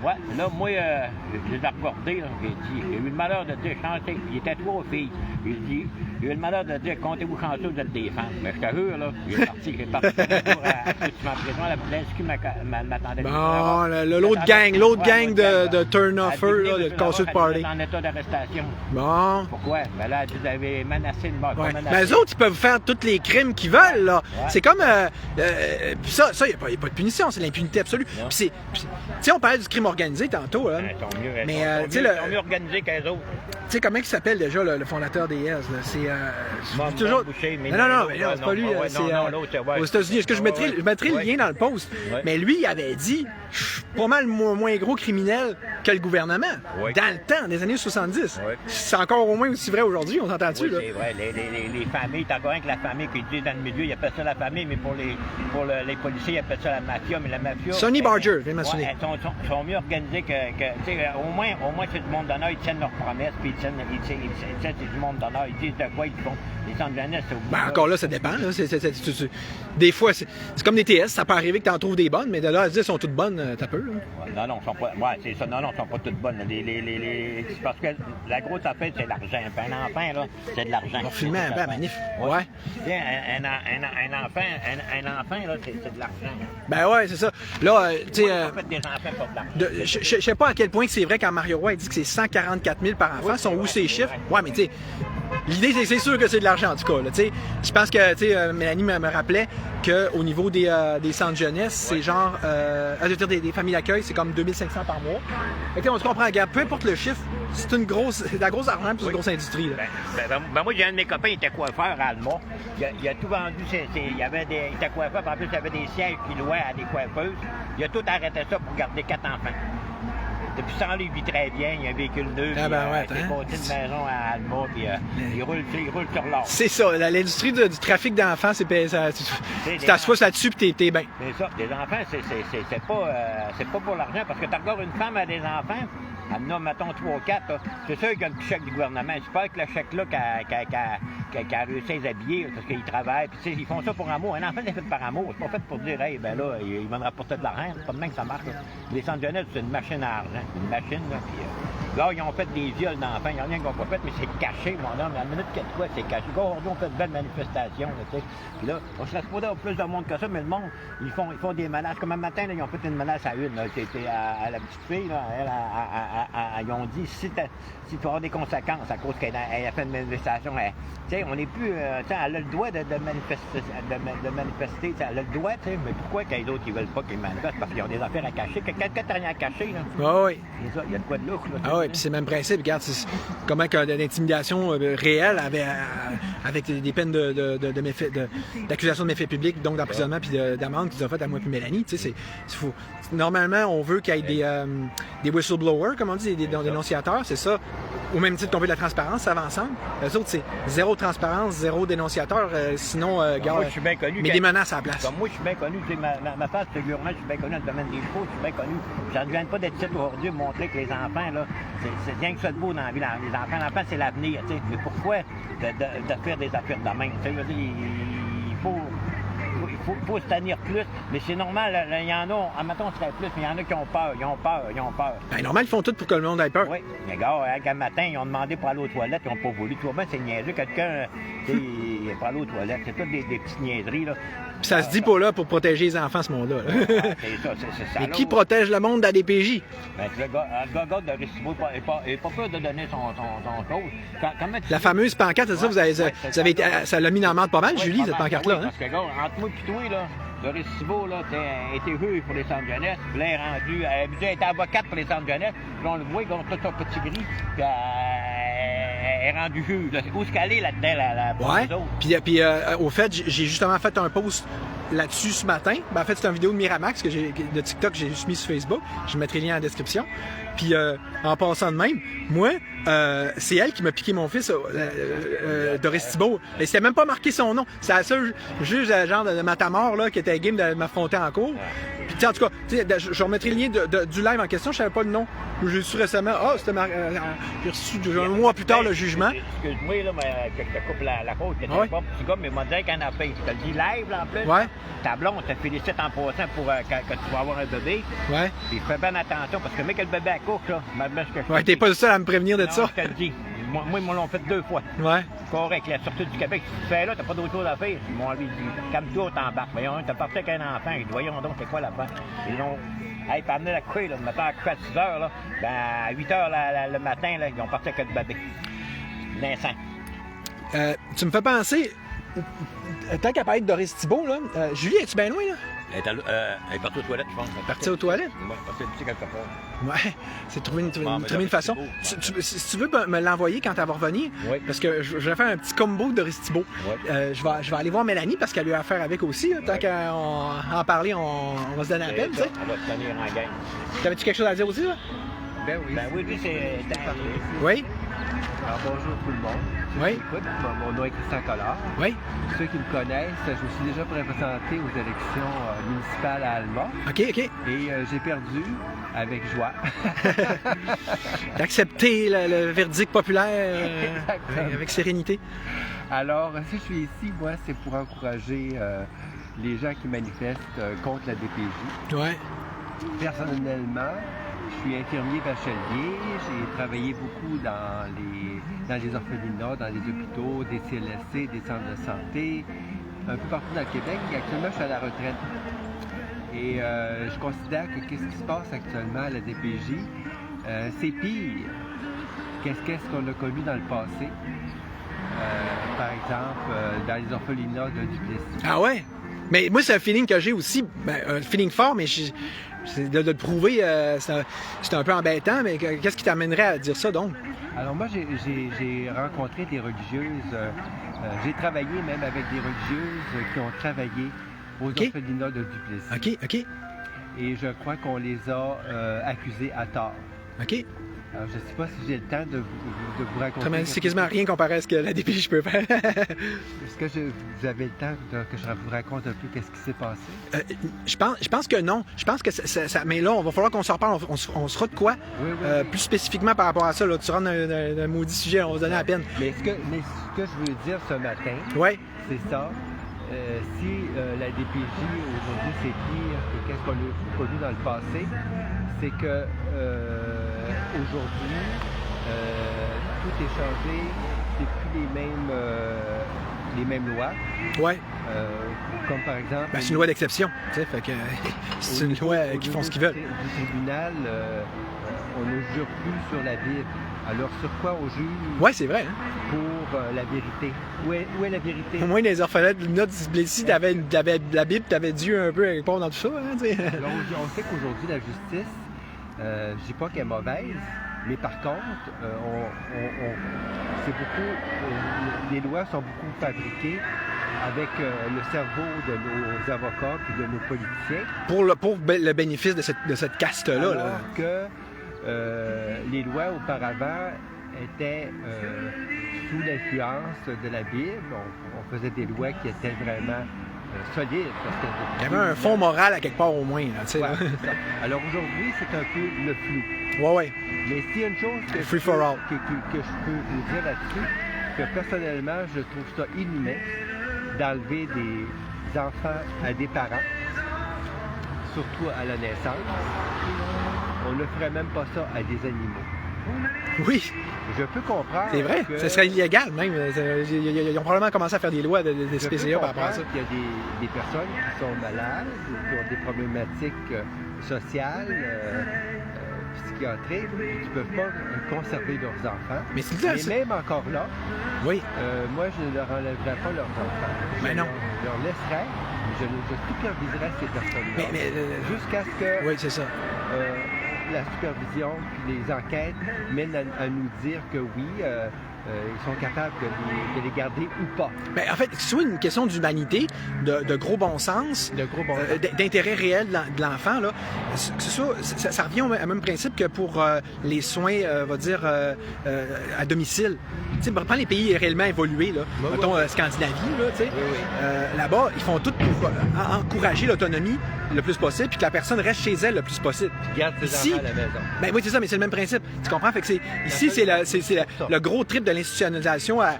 Ouais, là, moi, je les ai regardés, là. J'ai dit, il a eu le malheur de dire, chancez. Il était 3 filles. Il dit, il a eu le malheur de dire, comptez-vous chanceux, vous êtes des femmes. Mais je te jure, là, j'ai parti un jour à prison, l'inscrit m'attendait. Bon, l'autre gang de turn-offer, là, de casseux de party. En état d'arrestation. Bon. Pourquoi? Ben là, vous avez menacé de mort. Ouais. Mais les autres, ils peuvent faire tous les crimes qu'ils veulent, là. Ouais. C'est comme... ça, il n'y a pas de punition, c'est l'impunité absolue. Puis tu sais, on parlait du crime organisé tantôt, là. Mais ils sont mieux organisés que les autres. Tu sais, comment il s'appelle déjà, le fondateur des Hells, là? C'est... toujours... Non, c'est pas lui. C'est aux États-Unis. Est-ce que je mettrai le lien dans le post? Ouais. Mais lui, il avait dit, je suis pas mal moins gros criminel que le gouvernement. Ouais. Dans le temps, des années 70. Ouais. C'est encore au moins aussi vrai aujourd'hui, on s'entend-tu, oui, là? C'est vrai. Les familles, t'as encore rien que la famille qui dit dans le milieu, ils appellent ça la famille, mais pour les policiers, ils appellent ça la mafia. Mais la mafia... Sonny Barger, viens mentionner. Ils sont mieux organisés que tu sais, au moins c'est du monde d'honneur, ils tiennent leurs promesses, puis ils tiennent c'est du monde d'honneur, ils disent de quoi ils font. Les centres de jeunesse, c'est ben, encore là, ça dépend. Là. Des fois, c'est comme des TS, ça peut arriver que tu en trouves des bonnes, mais de là à dire qu'elles sont toutes bonnes, t'as peu. Là. Non, sont pas. Ouais, c'est ça. Non, sont pas toutes bonnes. C'est parce que la grosse affaire, c'est l'argent. Un enfant, là, c'est de l'argent. On va filmer un peu à Manif. Ouais. Un enfant, là, c'est de l'argent. Ben ouais, c'est ça. Là, tu sais. En fait, des enfants pour de l'argent. Je sais pas à quel point c'est vrai quand Mario Roy dit que c'est 144 000 par enfant. Sont où ces chiffres? Ouais, mais tu sais. L'idée, c'est sûr que c'est de l'argent, en tout cas. Là, je pense que Mélanie me rappelait qu'au niveau des centres jeunesse, c'est genre... je veux dire, des familles d'accueil, c'est comme 2500 par mois. Fait que, on se comprend, regarde, peu importe le chiffre, c'est de la grosse argent puis c'est une grosse industrie. Là. Moi, j'ai un de mes copains, il était coiffeur à Alma. Il a tout vendu. Il était coiffeur, puis en plus, il y avait des sièges qu'il louait à des coiffeuses. Il a tout arrêté ça pour garder 4 enfants. Depuis 100 ans, il vit très bien, il y a un véhicule neuf, il a construit une maison à Alma, puis il roule sur l'or. C'est ça, l'industrie du trafic d'enfants, tu t'assois là-dessus puis t'es bien. C'est ça, des enfants, c'est pas pour l'argent, parce que tu regardes une femme à des enfants, elle en a, mettons, 3 ou 4, c'est sûr qu'il y a un petit chèque du gouvernement. J'espère que le chèque-là qu'elle a réussi à les habiller, parce qu'ils travaillent, puis ils font ça pour amour. Un enfant, c'est fait par amour, c'est pas fait pour dire, hey, ben là, il va me rapporter de l'argent, c'est pas de même que ça marche. Là. Les centres jeunesse, c'est une machine à argent. Une machine, là, puis là, ils ont fait des viols d'enfants. Il y en a rien qu'ils n'ont pas fait, mais c'est caché, mon homme. La minute qu'il y a de quoi, c'est caché. Aujourd'hui, on fait de belles manifestations, là, tu sais. Puis là, on se laisse pas d'avoir plus de monde que ça, mais le monde, ils font des menaces. Comme un matin, là, ils ont fait une menace à une, là, c'était à la petite fille, là, ils ont dit, si tu vas avoir des conséquences à cause qu'elle a fait une manifestation, tu sais, on n'est plus, elle a le droit de manifester, elle a le droit, tu sais, mais pourquoi qu'il y a d'autres qui veulent pas qu'ils manifestent? Parce qu'ils ont des affaires à cacher. Quelqu'un n'a rien à cacher, là. Ah oui. Il y a de quoi de louche, là. Ah oui, puis c'est le même principe. Regarde, comment l'intimidation réelle avec des peines d'accusation de méfaits publics, donc d'emprisonnement puis d'amende qu'ils ont fait à moi puis Mélanie. Tu sais, normalement, on veut qu'il y ait des whistleblowers, comme on dit, des dénonciateurs, c'est ça. Au même titre qu'on veut de la transparence, ça va ensemble. Les autres, c'est zéro transparence. transparence, zéro dénonciateur. Sinon, Moi, je suis bien connu. mais des menaces à la place. Comme moi, je suis bien connu. Tu sais, ma face, c'est gourmand, je suis bien connu dans le domaine des chevaux, je suis bien connu. Ça ne vient pas d'être ici aujourd'hui pour montrer que les enfants, là, c'est rien que ça de beau dans la vie. Les enfants, c'est l'avenir, tu sais. Mais pourquoi de faire des affaires de même? Tu sais, je veux dire, il faut se tenir plus, mais c'est normal, il y en a, admettons, on serait plus, mais il y en a qui ont peur, ils ont peur. Ben, normal, ils font tout pour que le monde ait peur. Oui, les gars, un matin, ils ont demandé pour aller aux toilettes, ils n'ont pas voulu. Tu vois bien, c'est niaiseux, quelqu'un, tu sais, pour aller aux toilettes, c'est toutes des petites niaiseries, là. Puis ça se dit pas là pour protéger les enfants, ce monde-là. Ouais, c'est ça. Et qui protège le monde à des PJ? Ben, le gars de Récibo n'est pas peur de donner son chose. La fameuse pancarte, c'est ça, vous avez été, ça l'a mis dans la merde pas mal, Julie, cette pancarte-là. Oui, parce que, gars, entre moi et toi, là, de Récibo, là, était vu pour les centres jeunesse, puis là, elle était avocate pour les centres jeunesse, puis on le voit, ils ont tout un petit gris, puis elle est rendue juge. Où est-ce qu'elle est là-dedans, Ouais. Puis au fait, j'ai justement fait un post là-dessus ce matin. Ben, en fait, c'est une vidéo de Miramax de TikTok que j'ai juste mis sur Facebook. Je mettrai le lien en description. Puis en passant de même, moi, c'est elle qui m'a piqué mon fils Doris Thibault. Et c'était même pas marqué son nom. C'est la seule juge genre de Matamor là, qui était game de m'affronter en cours. Puis en tout cas, je remettrai le lien du live en question. Je savais pas le nom. J'ai su récemment. C'était j'ai reçu un mois plus tard le jugement. Excuse-moi, là, mais que je te coupe la côte. T'es pas petit gars, mais il m'a dit qu'elle a fait. Je te le dis live, là, en plus. Ouais. Ta blonde te félicite en passant pour que tu vas avoir un bébé. Ouais. Puis fais bien attention, parce que mec, le bébé à court, là, ouais, t'es pas le seul à me prévenir de ça. Je te le dis. Moi, ils me l'ont fait 2 fois. Ouais. Correct, la sortie du Québec, tu te fais là, t'as pas d'autre chose à faire. Ils m'ont dit, calme-toi, t'embarques. Voyons, t'as parti avec un enfant. Ils disent, voyons donc, c'est quoi l'affaire? Ils ont, hey, pas amené la couille, là, le matin à coucher à 6 heures, là. Ben, à 8 heures le matin, là, ils ont parti avec le bébé. Vincent. Tu me fais penser, tant qu'à parler de Doris Thibault, là, Julie, es-tu bien loin, là? Elle est partie aux toilettes, je pense. Partie aux toilettes? Oui, partie un petit quelque part. Ouais, c'est trouver une façon. Si tu veux me l'envoyer quand elle va revenir, oui. Parce que je vais faire un petit combo de Doris Thibault. Oui. Je vais aller voir Mélanie parce qu'elle a eu affaire avec aussi. Là, tant qu'à en parler, on va se donner la peine. On va se tenir en gang. T'avais-tu quelque chose à dire aussi, là? Ben oui, lui, c'est... Oui? Alors bonjour tout le monde. Oui. Écoute, mon nom est Christian Collard. Oui. Pour ceux qui me connaissent, je me suis déjà présenté aux élections municipales à Alma. OK. Et j'ai perdu avec joie. T'as accepté le verdict populaire avec sérénité. Alors, si je suis ici, moi, c'est pour encourager les gens qui manifestent contre la DPJ. Ouais. Personnellement, je suis infirmier bachelier, j'ai travaillé beaucoup dans les orphelinats, dans les hôpitaux, des CLSC, des centres de santé, un peu partout dans le Québec. Et actuellement, je suis à la retraite. Et je considère que qu'est-ce qui se passe actuellement à la DPJ, c'est pire qu'est-ce qu'on a connu dans le passé. Par exemple, dans les orphelinats de Duplessis. Ah ouais? Mais moi, c'est un feeling que j'ai aussi, un feeling fort, mais c'est de le prouver, c'est un peu embêtant, mais qu'est-ce qui t'amènerait à dire ça, donc? Alors moi, j'ai rencontré des religieuses, j'ai travaillé même avec des religieuses qui ont travaillé aux orphelinats de Duplessis. OK. Et je crois qu'on les a accusées à tort. OK. Alors, je ne sais pas si j'ai le temps de vous raconter... C'est quasiment rien comparé à ce que la DPJ peut faire. Est-ce que vous avez le temps que je vous raconte un peu qu'est-ce qui s'est passé? Je pense que non. Je pense que ça... Mais là, on va falloir qu'on s'en reparle. On sera de quoi? Oui. Plus spécifiquement par rapport à ça. Là, tu rentres dans un maudit sujet, on va se donner la peine. Mais ce que je veux dire ce matin, c'est ça. Si la DPJ aujourd'hui c'est pire que qu'est-ce qu'on a connu dans le passé, c'est que aujourd'hui tout est changé, c'est plus les mêmes lois. Ouais. Comme par exemple. C'est une loi d'exception, tu sais, fait que c'est une loi qui font ce qu'ils veulent. Du tribunal, on ne jure plus sur la Bible. Alors, sur quoi on juge? Oui, c'est vrai. Hein? Pour la vérité. Où est la vérité? Au moins, les orphelins de Duplessis, t'avais la Bible, t'avais Dieu un peu à répondre dans tout ça. Hein, alors, on sait qu'aujourd'hui, la justice, je dis pas qu'elle est mauvaise, mais par contre, c'est beaucoup, les lois sont beaucoup fabriquées avec le cerveau de nos avocats et de nos politiciens. Pour le bénéfice de cette caste-là. Alors que les lois auparavant était sous l'influence de la Bible. On faisait des lois qui étaient vraiment solides. Parce que il y avait un fond moral à quelque part au moins. Là, c'est ça. Alors aujourd'hui, c'est un peu le flou. Ouais. Mais s'il y a une chose que, free for all. Que je peux vous dire là-dessus, que personnellement, je trouve ça inhumain d'enlever des enfants à des parents, surtout à la naissance. On ne ferait même pas ça à des animaux. Oui. Je peux comprendre. C'est vrai, ce serait illégal même. Ils ont probablement commencé à faire des lois de SPCA par rapport à ça. Il y a des personnes qui sont malades ou qui ont des problématiques sociales, psychiatriques, qui ne peuvent pas conserver leurs enfants. Mais même encore là, oui. Moi, je ne leur enlèverais pas leurs enfants. Mais non. Je leur laisserais, je superviserais ces personnes-là. Mais jusqu'à ce que... Oui, c'est ça. La supervision puis les enquêtes mènent à nous dire que oui, ils sont capables de les garder ou pas. Bien, en fait, c'est soit une question d'humanité, de gros bon sens, d'intérêt réel de l'enfant. Là. Ça revient au même principe que pour les soins, on va dire, à domicile. Prends les pays réellement évolués, là. Mettons Scandinavie, là, là-bas, ils font tout pour encourager l'autonomie le plus possible, puis que la personne reste chez elle le plus possible. Garde ses enfants à la maison. Ben oui, c'est ça, mais c'est le même principe. Tu comprends? Fait que ici, c'est le gros trip de l'institutionnalisation à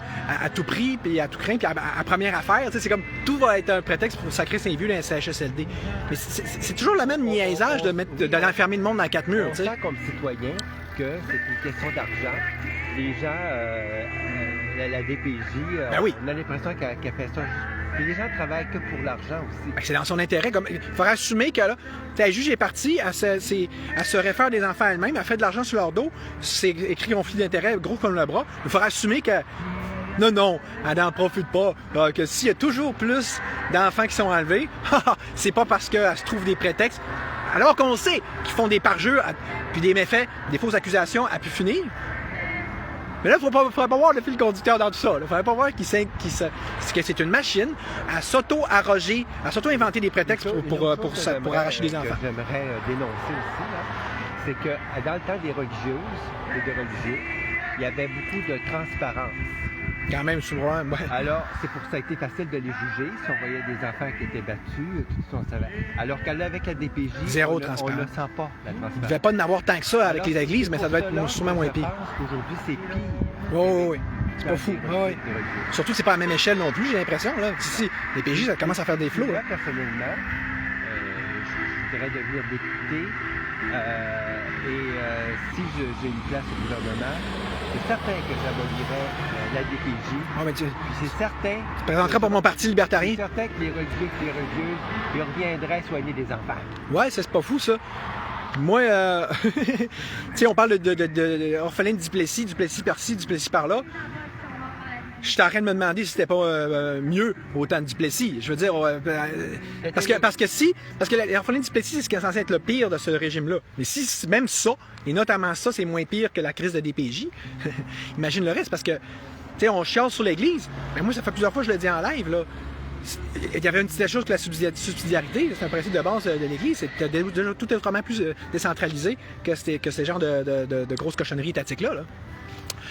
tout prix, puis à tout craint, puis à première affaire. C'est comme tout va être un prétexte pour sacrer Saint-Vieux dans un CHSLD. Mais c'est toujours le même niaisage d'enfermer le monde dans 4 murs. On sent comme citoyen que c'est une question d'argent. Les gens, la DPJ, ben oui. on a l'impression qu'elle fait ça. Et les gens travaillent que pour l'argent aussi. Ben, c'est dans son intérêt. Il faudrait assumer que là, la juge est partie, elle se réfère des enfants elle-même, elle fait de l'argent sur leur dos, c'est écrit conflit d'intérêt gros comme le bras. Il faudrait assumer que non, elle n'en profite pas. Que s'il y a toujours plus d'enfants qui sont enlevés, c'est pas parce qu'elle se trouve des prétextes. Alors qu'on sait qu'ils font des parjures, puis des méfaits, des fausses accusations à pu finir. Mais là, il ne faudrait pas voir le fil conducteur dans tout ça. Il ne faudrait pas voir que c'est une machine à s'auto-arroger, à s'auto-inventer des prétextes pour arracher des enfants. J'aimerais dénoncer aussi, c'est que dans le temps des religieuses et des religieux, il y avait beaucoup de transparence. Quand même, souvent. Ouais. Alors, c'est pour ça que ça a été facile de les juger si on voyait des enfants qui étaient battus, tout ça. Alors qu'avec la DPJ, zéro on transparence. ne sent pas la transparence. Il ne devait pas en avoir tant que ça avec les églises, mais ça doit être sûrement moins pire. Je pense qu'aujourd'hui, c'est pire. Oui. C'est pas fou. Oui. Surtout que c'est pas à la même échelle non plus, j'ai l'impression. Ici, les PJ, ça commence à faire des flots. Moi, personnellement, je voudrais devenir député. Si j'ai une place au gouvernement, c'est certain que j'abolirais la DPJ. C'est certain. Tu présenterais pour mon parti libertarien? C'est certain que les religieux et les religieuses, ils reviendraient soigner des enfants. Ouais, c'est pas fou, ça. Moi, tu sais, on parle de orphelin de Duplessis par-ci, Duplessis par-là. Je suis en train de me demander si c'était pas mieux au temps de Duplessis. Je veux dire, parce que l'orphelin de Duplessis, c'est ce qui est censé être le pire de ce régime-là. Mais si même ça, et notamment ça, c'est moins pire que la crise de DPJ, imagine le reste, parce que, tu sais, on chiale sur l'Église. Mais moi, ça fait plusieurs fois que je le dis en live, là. Il y avait une petite chose que la subsidiarité, c'est un principe de base de l'Église, c'est déjà tout autrement plus décentralisé que ces genres de grosses cochonneries étatiques-là. Là.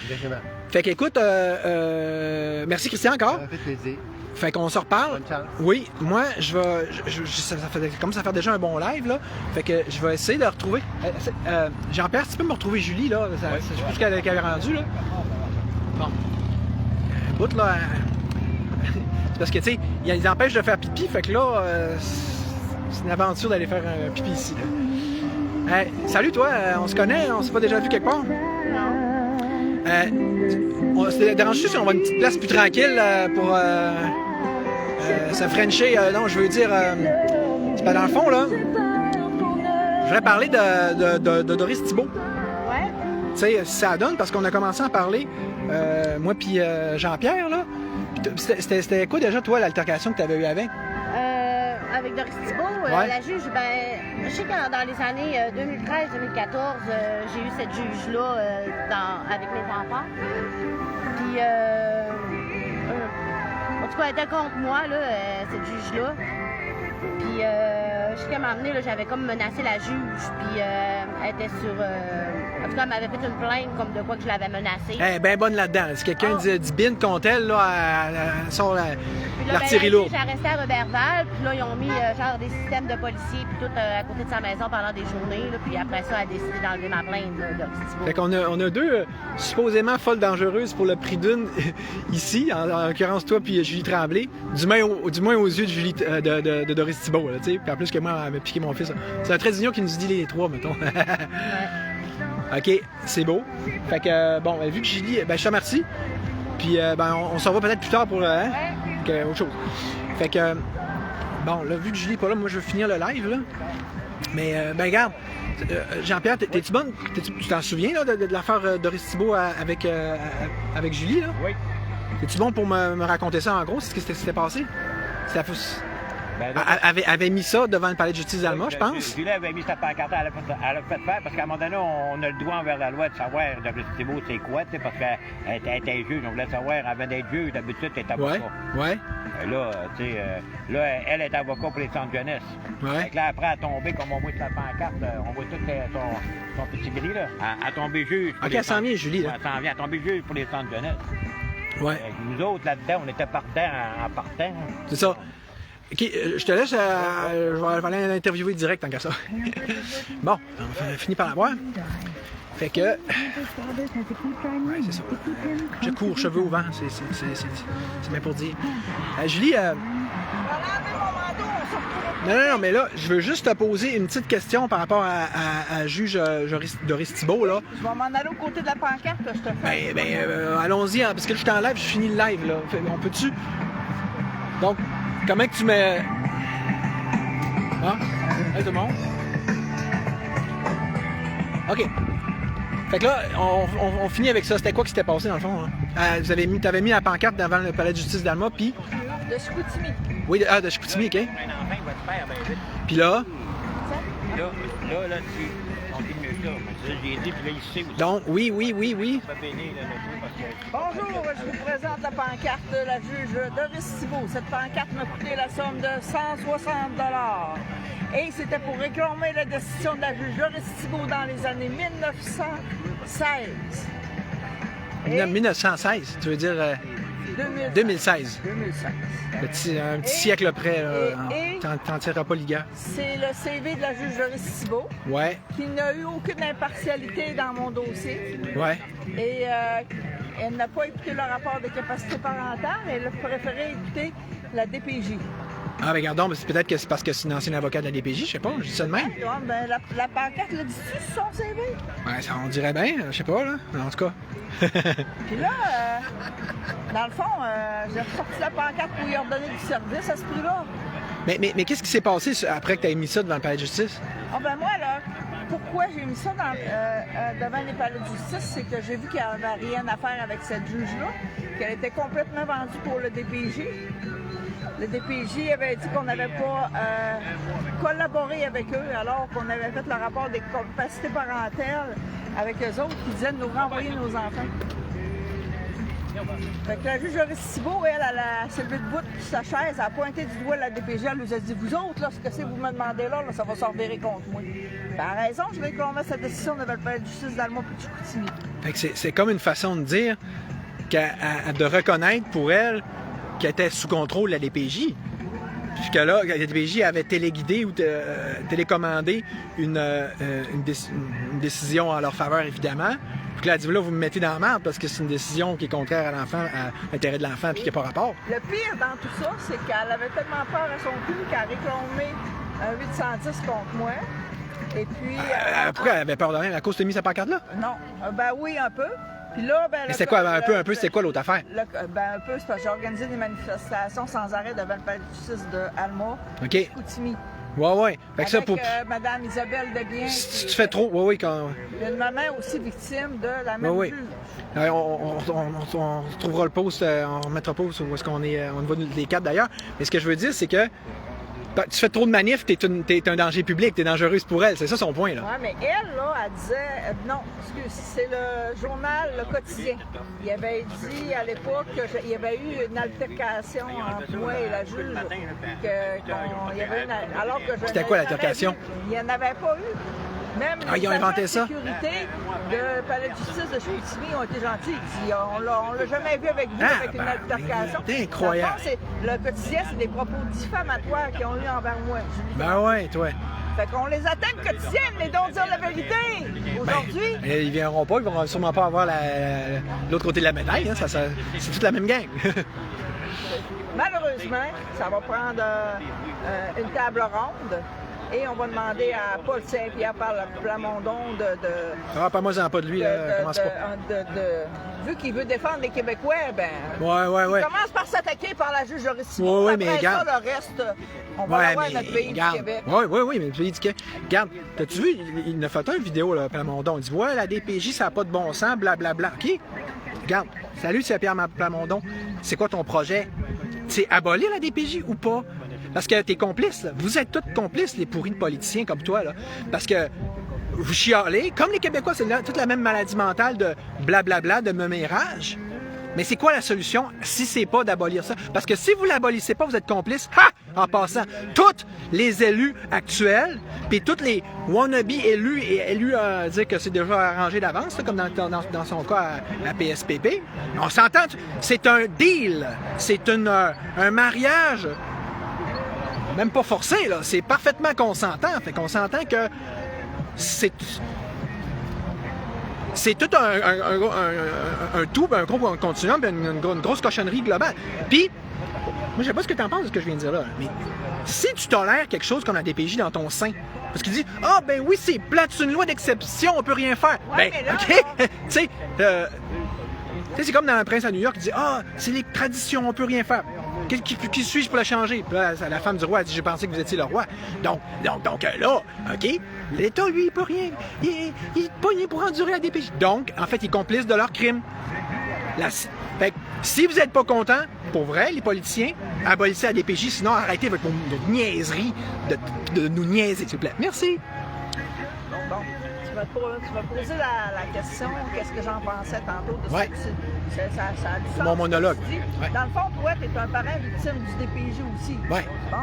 Exactement. Fait qu'écoute, merci Christian encore. Ça fait plaisir. Fait qu'on se reparle. Bonne chance. Oui, moi, ça commence à faire déjà un bon live, là. Fait que je vais essayer de retrouver. Jean-Pierre, tu peux me retrouver Julie, là? Je sais plus ce qu'elle avait rendu, là. Bon. Bout, là. C'est parce que, tu sais, ils empêchent de faire pipi, fait que là, c'est une aventure d'aller faire un pipi ici, là. Salut, toi, on se connaît? On s'est pas déjà vu quelque part? On se dérange juste si on va à une petite place plus tranquille pour se frencher. Non, je veux dire, c'est pas dans le fond, là. Je voudrais parler de Doris Thibault. Ouais. Tu sais, ça donne parce qu'on a commencé à parler, moi puis Jean-Pierre, là. C'était quoi déjà, toi, l'altercation que tu avais eue avec? Avec Doris Thibault, ouais. La juge, je sais que dans les années 2013-2014, j'ai eu cette juge-là avec mes enfants. Puis, en tout cas, elle était contre moi, là, cette juge-là. Puis, jusqu'à m'emmener, j'avais comme menacé la juge. Puis, elle était sur En tout cas, elle m'avait fait une plainte comme de quoi que je l'avais menacée. Elle est bien bonne là-dedans. Si quelqu'un dit bin contre elle, là, elle sort l'artillerie lourde. J'ai arresté à Roberval, puis là, ils ont mis genre des systèmes de policiers, puis tout à côté de sa maison pendant des journées. Là, puis après ça, elle a décidé d'enlever ma plainte là, de Fait qu'on on a deux supposément folles dangereuses pour le prix d'une ici, en l'occurrence toi puis Julie Tremblay, du moins aux yeux de, Julie, de Doris Thibault. Là, puis en plus que moi, elle m'a piqué mon fils. C'est un trait d'union qui nous dit les trois, mettons. OK, c'est beau. Fait que, bon, vu que Julie, je te remercie. Puis, on s'en va peut-être plus tard pour autre chose. Fait que, bon, là, vu que Julie n'est pas là, moi, je veux finir le live, là. Mais, regarde, Jean-Pierre, t'es-tu bonne? Tu t'en souviens, là, de l'affaire Doris Thibault avec Julie, là? Oui. Es-tu bon pour me raconter ça, en gros? C'est ce qui s'était passé? Ben, Elle avait mis ça devant le palais de justice d'Alma, je pense. Julie avait mis sa pancarte, elle a fait faire, parce qu'à un moment donné, on a le droit envers la loi de savoir Doris Thibault c'est quoi, parce qu'elle était juge, on voulait savoir, avant d'être juge, d'habitude, elle est avocat. Ouais. Là, là, elle est avocat pour les centres jeunesse. Ouais. Fait que là, après, elle a tombé, comme on voit sur la pancarte, on voit tout son petit gris, là. Elle a tombé juge. OK, elle s'en vient, Julie, là. Elle s'en vient, elle a tombé juge pour les centres jeunesse. Ouais. Nous autres, là-dedans, on était partants en partant. C'est ça. OK, je te laisse, je vais aller l'interviewer direct tant qu'à ça. Bon, on finit par la voir. Fait que... Ouais, c'est ça. Je cours, cheveux au vent, c'est bien pour dire. Julie... Non, mais là, je veux juste te poser une petite question par rapport à juge Doris Thibault, là. Je vais m'en aller au côté de la pancarte, je te fais. Allons-y, hein, parce que là, je suis en live, je finis le live, là. On peut-tu... Donc, comment que tu mets... Ah? Hey, tout le monde? OK. Fait que là, on finit avec ça. C'était quoi qui s'était passé, dans le fond? Hein? T'avais mis la pancarte devant le palais de justice d'Alma, puis... De Chicoutimi. Oui, de Chicoutimi, OK. Puis là... Là, on dit mieux ça. J'ai dit, puis là, il sait où. Donc, oui. Bonjour, je vous présente la pancarte de la juge Doris Thibault. Cette pancarte m'a coûté la somme de 160 $. Et c'était pour réclamer la décision de la juge Doris Thibault dans les années 1916. 1916, tu veux dire 2016. 2016. Un petit siècle près, t'en tireras pas l'IGA. C'est le CV de la juge Doris Thibault. Ouais. Qui n'a eu aucune impartialité dans mon dossier. Ouais. Et elle n'a pas écouté le rapport de capacité parentale, elle a préféré écouter la DPJ. Ah, ben regardons, peut-être que c'est parce que c'est une ancienne avocate de la DPJ, je sais pas, je dis ça de même. Ouais, ben, la pancarte le dit-tu sur son CV? Ouais, ça, on dirait bien, je sais pas, là, en tout cas. Puis là, dans le fond, j'ai ressorti la pancarte pour lui redonner du service à ce prix-là. Mais qu'est-ce qui s'est passé après que tu aies mis ça devant le palais de justice? Ah ben moi, là, pourquoi j'ai mis ça devant les palais de justice, c'est que j'ai vu qu'il n'y avait rien à faire avec cette juge-là, qu'elle était complètement vendue pour le DPJ. Le DPJ avait dit qu'on n'avait pas collaboré avec eux, alors qu'on avait fait le rapport des capacités parentales avec eux autres, qui disaient de nous renvoyer nos enfants. Fait que la juge Doris Thibault, elle s'est levée debout de sa chaise, elle a pointé du doigt la DPJ, elle nous a dit « Vous autres, là, ce que c'est que vous me demandez là, ça va s'en revirer contre moi. » Elle a raison, je vais réclamer cette décision devant le palais de justice d'Alma puis de Chicoutimi. Fait que c'est comme une façon de dire, de reconnaître pour elle qu'elle était sous contrôle de la DPJ. Puis que là, la DPJ avait téléguidé ou télécommandé une décision en leur faveur, évidemment. Puis que là, elle dit, là, vous me mettez dans la merde parce que c'est une décision qui est contraire à l'enfant, à l'intérêt de l'enfant, puis qui n'a pas rapport. Le pire dans tout ça, c'est qu'elle avait tellement peur à son cul qu'elle a réclamé un 810 contre moi. Et puis... pourquoi elle avait peur de rien? À cause de mis sa pancarte-là? Non. Ben oui, un peu. Puis là, ben... Mais c'était quoi, un peu, c'était quoi l'autre affaire? Ben un peu, c'est parce que j'ai organisé des manifestations sans arrêt devant le palais de justice de Alma, Chicoutimi. Ouais. Fait que ça, pour... Madame Isabelle Deguien. Si tu fais trop, quand... Il y a une maman aussi victime de la même juge. On trouvera le post, on remettra le post où est-ce qu'on est, on voit les quatre d'ailleurs. Mais ce que je veux dire, c'est que tu fais trop de manifs, t'es un danger public, t'es dangereuse pour elle. C'est ça son point, là. Oui, mais elle, là, elle disait... non, excuse, c'est le journal Le Quotidien. Il avait dit à l'époque qu'il y avait eu une altercation entre moi et la juge. Alors que c'était quoi l'altercation? Il n'y en avait pas eu. Même ils ont inventé ça? Les sécurité de palais de justice de Chicoutimi ont été gentils. On l'a jamais vu avec vous, avec une altercation. C'est incroyable. Le quotidien, c'est des propos diffamatoires qu'ils ont eu envers moi. Ben ouais, toi. Fait qu'on les attend le quotidien, mais donc dire la vérité. Aujourd'hui... Ben, ils viendront pas, ils vont sûrement pas avoir l'autre côté de la médaille. Hein, c'est toute la même gang. Malheureusement, ça va prendre une table ronde et on va demander à Paul Saint-Pierre Plamondon parle-moi-en pas de lui, là. Commence pas. Vu qu'il veut défendre les Québécois, ben... Ouais. Il commence par s'attaquer par la juge Doris-Simon. Ouais, après mais ça, regarde. le reste, on va avoir notre pays du Québec. Oui, mais le pays du Québec. Regarde, t'as-tu vu, il a fait une vidéo, là, Plamondon. Il dit, ouais, la DPJ, ça n'a pas de bon sens, blablabla. OK? Regarde, salut, c'est Pierre Plamondon. C'est quoi ton projet? C'est abolir la DPJ ou pas? Parce que t'es complice, là. Vous êtes tous complices, les pourris de politiciens comme toi, là. Parce que vous chialez, comme les Québécois, c'est toute la même maladie mentale de blablabla, de mémérage. Mais c'est quoi la solution si c'est pas d'abolir ça? Parce que si vous l'abolissez pas, vous êtes complices. En passant, tous les élus actuels, puis tous les wannabe élus et élus à dire que c'est déjà arrangé d'avance, comme dans son cas à PSPP, on s'entend, c'est un deal, c'est un mariage, même pas forcé, là, c'est parfaitement consentant. Fait qu'on s'entend que c'est tout un tout, un gros continuum, une grosse cochonnerie globale. Puis, moi, je sais pas ce que tu en penses de ce que je viens de dire là, mais si tu tolères quelque chose comme la DPJ dans ton sein, parce qu'il dit « Ah, ben oui, c'est plate, c'est une loi d'exception, on peut rien faire. Ouais, ben, là, OK, tu sais, c'est comme dans Le Prince à New York qui dit « Ah, c'est les traditions, on peut rien faire. Qui suis-je pour la changer? » Puis là, la femme du roi a dit « J'ai pensé que vous étiez le roi. » Donc là, OK, l'État, lui, il peut rien. Il est pogné pour endurer la DPJ. Donc, en fait, il est complice de leur crime. Fait que, si vous n'êtes pas content, pour vrai, les politiciens, abolissez la DPJ, sinon arrêtez votre niaiserie de nous niaiser, s'il vous plaît. Merci. Bon, tu m'as posé la question, qu'est-ce que j'en pensais tantôt de ça a du sens. Mon monologue. Ouais. Dans le fond, toi, tu es un parent victime du DPJ aussi. Oui. Bon.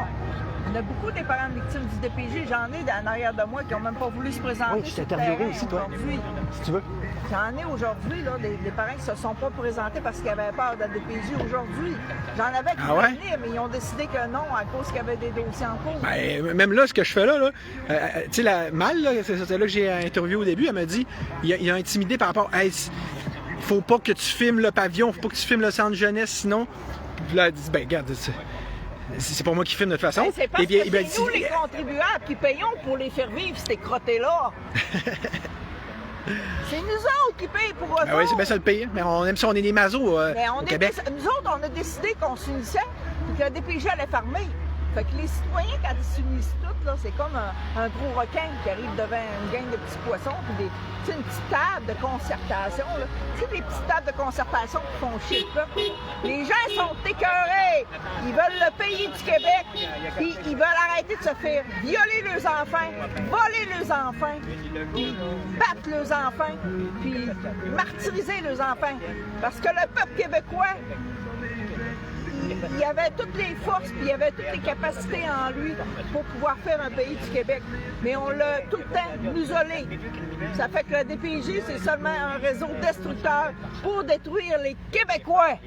Il y en a beaucoup des parents victimes du DPJ. J'en ai en arrière de moi qui n'ont même pas voulu se présenter. Oui, je t'ai interviewé aussi, toi. Si tu veux. J'en ai aujourd'hui, là, des parents qui ne se sont pas présentés parce qu'ils avaient peur de la DPJ aujourd'hui. J'en avais qui voulaient venir, mais ils ont décidé que non, à cause qu'il y avait des dossiers en cours. Ben, même là, ce que je fais là, tu sais, la Mal, c'est là que j'ai interviewé au début, elle m'a dit, il a intimidé par rapport à... faut pas que tu filmes le pavillon, faut pas que tu filmes le centre jeunesse, sinon... Puis là, elle dit, ben, regarde, c'est pas moi qui filme de toute façon. C'est parce que c'est nous, les contribuables, qui payons pour les faire vivre, ces crottés-là. C'est nous autres qui payent pour eux. Ben oui, c'est bien ça le pays. Mais on aime ça, on est des mazos au Québec. Nous autres, on a décidé qu'on s'unissait et que la DPJ allait fermer. Fait que les citoyens, quand ils s'unissent tous, là, c'est comme un gros requin qui arrive devant une gang de petits poissons, puis une petite table de concertation. Tu sais, des petites tables de concertation qui font chier le peuple. Les gens sont écœurés. Ils veulent le pays du Québec, puis ils veulent arrêter de se faire violer leurs enfants, voler leurs enfants, puis battre leurs enfants, puis martyriser leurs enfants. Parce que le peuple québécois, il y avait toutes les forces, puis il y avait toutes les capacités en lui pour pouvoir faire un pays du Québec. Mais on l'a tout le temps muselé. Ça fait que la DPJ, c'est seulement un réseau destructeur pour détruire les Québécois.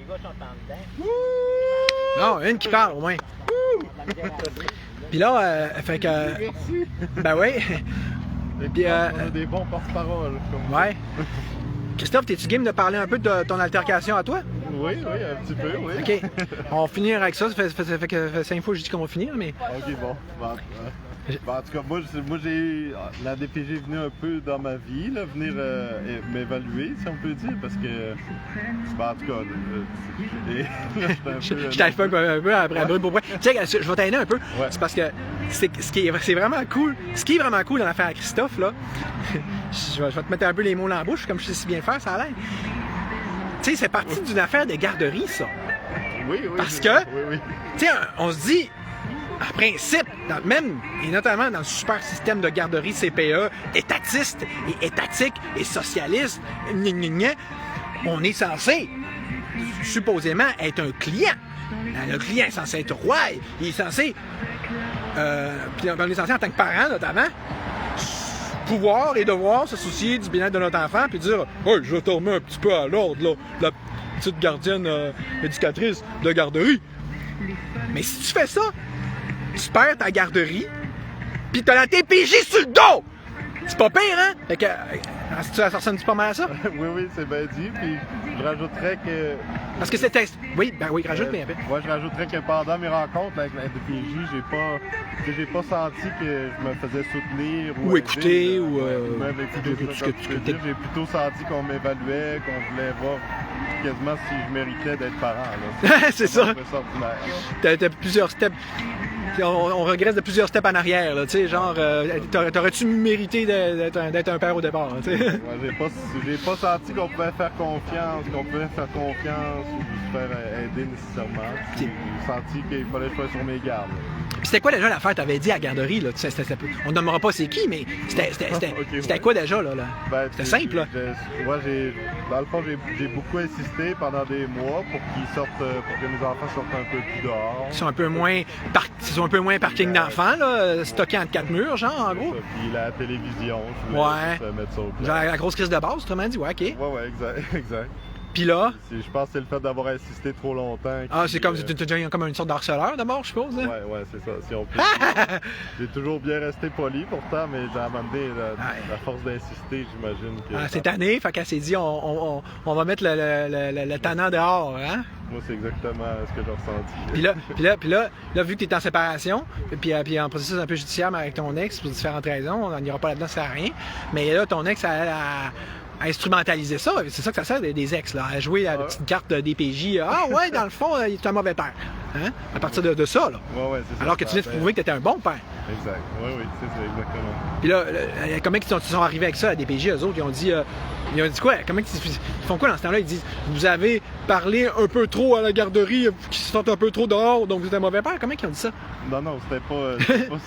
Non, une qui parle au moins. Puis là, fait que... Ben oui. Puis, on a des bons porte-parole. Ouais. Christophe, t'es-tu game de parler un peu de ton altercation à toi? Oui, un petit peu, oui. OK. On va finir avec ça. Ça fait 5 fois que je dis qu'on va finir, mais... OK, bon. En tout cas, moi j'ai la DPJ est venue un peu dans ma vie, là, venir m'évaluer, si on peut dire, parce que... en tout cas, je t'arrive un peu après brûle pour point. Tu sais, je vais t'aider un peu. Ouais. C'est parce que c'est vraiment cool. Ce qui est vraiment cool dans l'affaire Christophe, là, je vais te mettre un peu les mots dans la bouche, comme je sais si bien faire, ça a l'air. Tu sais, c'est parti d'une affaire de garderie, ça. Oui. Parce que, tu sais, on se dit, en principe, et notamment dans le super système de garderie CPE, étatiste et étatique et socialiste, on est censé, supposément, être un client. Le client est censé être roi, il est censé, puis on est censé, en tant que parent, notamment, pouvoir et devoir se soucier du bien-être de notre enfant, puis dire « Hey, je te remets un petit peu à l'ordre, là, la petite gardienne éducatrice de garderie. » Mais si tu fais ça, tu perds ta garderie, puis t'as la TPJ sur le dos! C'est pas pire, hein? Fait que, ça ressemble pas mal à ça? Oui, c'est bien dit. Puis je rajouterais que... Parce que c'était... Oui, rajoute bien. Moi, je rajouterais que pendant mes rencontres avec la DPJ, j'ai pas senti que je me faisais soutenir ou écouter, ou... même écouter, j'ai plutôt senti qu'on m'évaluait, qu'on voulait voir quasiment si je méritais d'être parent. C'est ça. T'as plusieurs steps. On regrette de plusieurs steps en arrière, là, tu sais, genre, t'aurais-tu mérité d'être un père au départ, tu sais? Ouais, j'ai pas senti qu'on pouvait faire confiance, ou se faire aider nécessairement. J'ai senti qu'il fallait que je sois sur mes gardes. Puis c'était quoi déjà l'affaire que t'avais dit à la garderie, là? On ne nommera pas c'est qui, mais c'était quoi déjà, là? Ben, c'était simple, là? Moi, dans le fond, j'ai beaucoup insisté pendant des mois pour pour que mes enfants sortent un peu plus dehors. Ils sont un peu moins parking d'enfants, là, stockés entre 4 murs, genre, en gros. Puis la télévision, je voulais mettre ça au plat. Genre la grosse crise de base, autrement dit, ouais, OK. Ouais, exact. Puis là... Je pense que c'est le fait d'avoir insisté trop longtemps. C'est comme une sorte d'harceleur d'abord, je suppose. Hein? Ouais, c'est ça. Si on peut j'ai toujours bien resté poli pourtant, mais j'ai amené la force d'insister, j'imagine. Cette année, fait qu'elle s'est dit, on va mettre le tannant dehors, hein? Moi, c'est exactement ce que j'ai ressenti. Puis là, vu que tu es en séparation, puis en processus un peu judiciaire avec ton ex, pour différentes raisons, on n'ira pas là-dedans, ça sert à rien, mais là, ton ex a instrumentaliser ça, c'est ça que ça sert des ex, là, à jouer à la petite carte de DPJ. Ah ouais, dans le fond, il est un mauvais père. Hein? À partir de ça, là. Ouais, c'est ça. Alors que tu viens de prouver que tu étais un bon père. Exact. Oui, c'est ça, exactement. Puis là, comment ils sont arrivés avec ça, à DPJ, eux autres? Ils ont dit quoi? Comment ils font quoi dans ce temps-là? Ils disent, vous avez parlé un peu trop à la garderie, qui se sentent un peu trop dehors, donc vous êtes un mauvais père. Comment ils ont dit ça? Non, c'était pas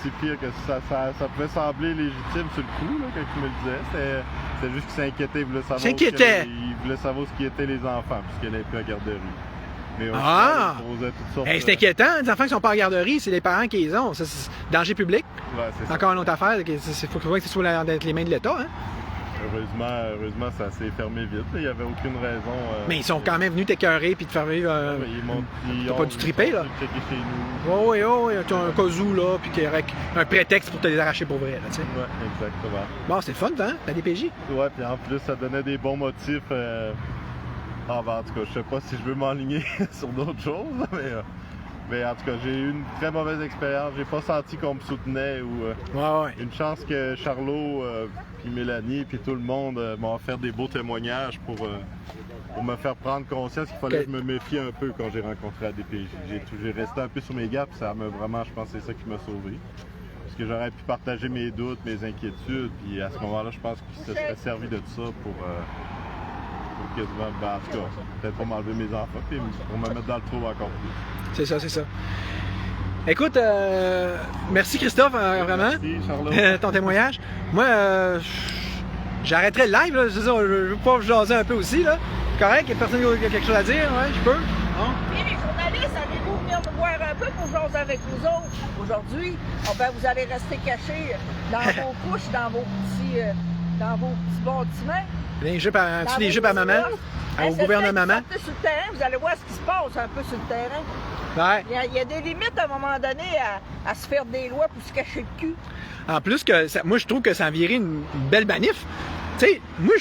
si pire que ça. Ça pouvait sembler légitime sur le coup, là, quand tu me le disais. C'était juste qu'ils s'inquiétaient, ils voulaient savoir ce qui étaient les enfants, puisqu'elle n'était plus à la garderie. Mais ils posaient toutes sortes c'est inquiétant, les enfants qui sont pas en garderie, c'est les parents qui les ont. Ça, c'est danger public. Ouais, c'est ça. Encore une autre affaire, il faut que ce soit dans les mains de l'État. Hein? Heureusement, ça s'est fermé vite. Il n'y avait aucune raison. Mais ils sont quand même venus t'écœurer puis te faire vivre. T'as pas du triper, là? Chez nous. Oui, tu as un cas où, là, puis qu'il y aurait un prétexte pour te les arracher pour vrai, là, tu sais. Oui, exactement. Bon, c'est le fun, hein, la DPJ? Oui, puis en plus, ça donnait des bons motifs. En tout cas, je sais pas si je veux m'enligner sur d'autres choses, mais en tout cas, j'ai eu une très mauvaise expérience. J'ai pas senti qu'on me soutenait ou une chance que Charlot, puis Mélanie, puis tout le monde m'ont offert des beaux témoignages pour me faire prendre conscience qu'il fallait que je me méfie un peu quand j'ai rencontré la DPJ. J'ai resté un peu sur mes gardes, puis ça m'a vraiment, je pense, c'est ça qui m'a sauvé. Parce que j'aurais pu partager mes doutes, mes inquiétudes, puis à ce moment-là, je pense qu'il se serait servi de ça pour quasiment, en tout cas, peut-être pas m'enlever mes enfants, puis pour me mettre dans le trou encore plus. C'est ça. Écoute, merci Christophe, vraiment. Merci Charlotte. Ton témoignage. Moi, j'arrêterai le live, là. Je veux pas vous jaser un peu aussi, là. Correct? Il y a personne qui a quelque chose à dire, ouais, je peux? Non? Et les journalistes, allez-vous venir nous voir un peu pour jaser avec nous autres? Aujourd'hui, vous allez rester cachés dans vos couches, dans vos petits bâtiments. Les jupes à maman, au gouvernement. Sortez sur le terrain, vous allez voir ce qui se passe un peu sur le terrain. Ouais. Il y a des limites à un moment donné à se faire des lois pour se cacher le cul. En plus, moi je trouve que ça a viré une belle manif. Tu sais, moi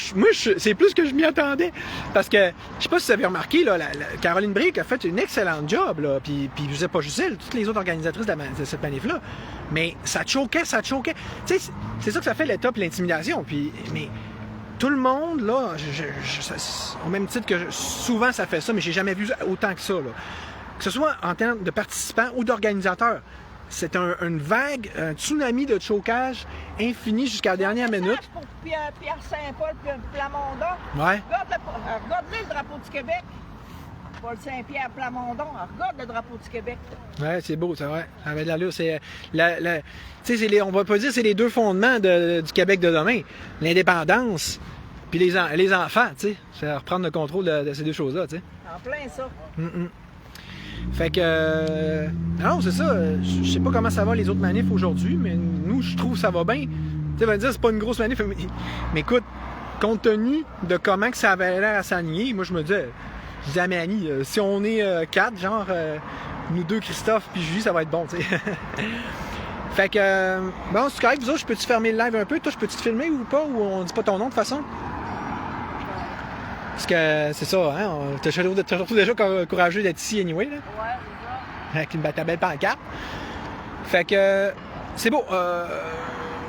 c'est plus que je m'y attendais. Parce que, je sais pas si vous avez remarqué, là, Caroline Brick a fait une excellente job, là. Puis je sais pas juste elle, toutes les autres organisatrices de cette manif-là. Mais ça choquait. Tu sais, c'est ça que ça fait l'État et l'intimidation. Mais tout le monde, là, au même titre que souvent ça fait ça, mais j'ai jamais vu autant que ça, là. Que ce soit en termes de participants ou d'organisateurs. C'est une vague, un tsunami de chocage infini jusqu'à la dernière minute. Pour Pierre Saint-Paul et Plamondon. Ouais. Regarde-le, le drapeau du Québec. Paul Saint-Pierre Plamondon. Regarde le drapeau du Québec. Ouais, c'est beau, ça, ouais. Avec l'allure, c'est on va pas dire c'est les deux fondements du Québec de demain. L'indépendance puis les enfants, tu sais. C'est reprendre le contrôle de ces deux choses-là, tu sais. En plein ça. Fait que... non, c'est ça. Je sais pas comment ça va les autres manifs aujourd'hui, mais nous, je trouve que ça va bien. Tu vas me dire, c'est pas une grosse manif. Mais écoute, compte tenu de comment que ça avait l'air à s'aligner, moi je me disais à mes amis, si on est 4, genre nous 2, Christophe puis Julie, ça va être bon, tu sais. Fait que, bon, c'est correct, vous autres, je peux-tu fermer le live un peu? Toi, je peux-tu te filmer ou pas? Ou on dit pas ton nom de toute façon? Parce que c'est ça, hein? T'as toujours déjà courageux d'être ici anyway, là? Ouais, c'est ça. Avec ta belle pancarte. Fait que, c'est beau.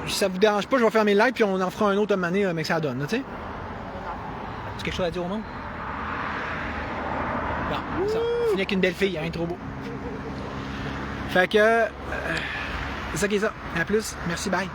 Si ça vous dérange pas, je vais fermer le live puis on en fera un autre année, mais que ça donne, tu sais. Tu as quelque chose à dire au monde? Bon, ça, on finit avec une belle fille, rien de trop beau. Fait que, c'est ça qui est ça. À plus. Merci, bye.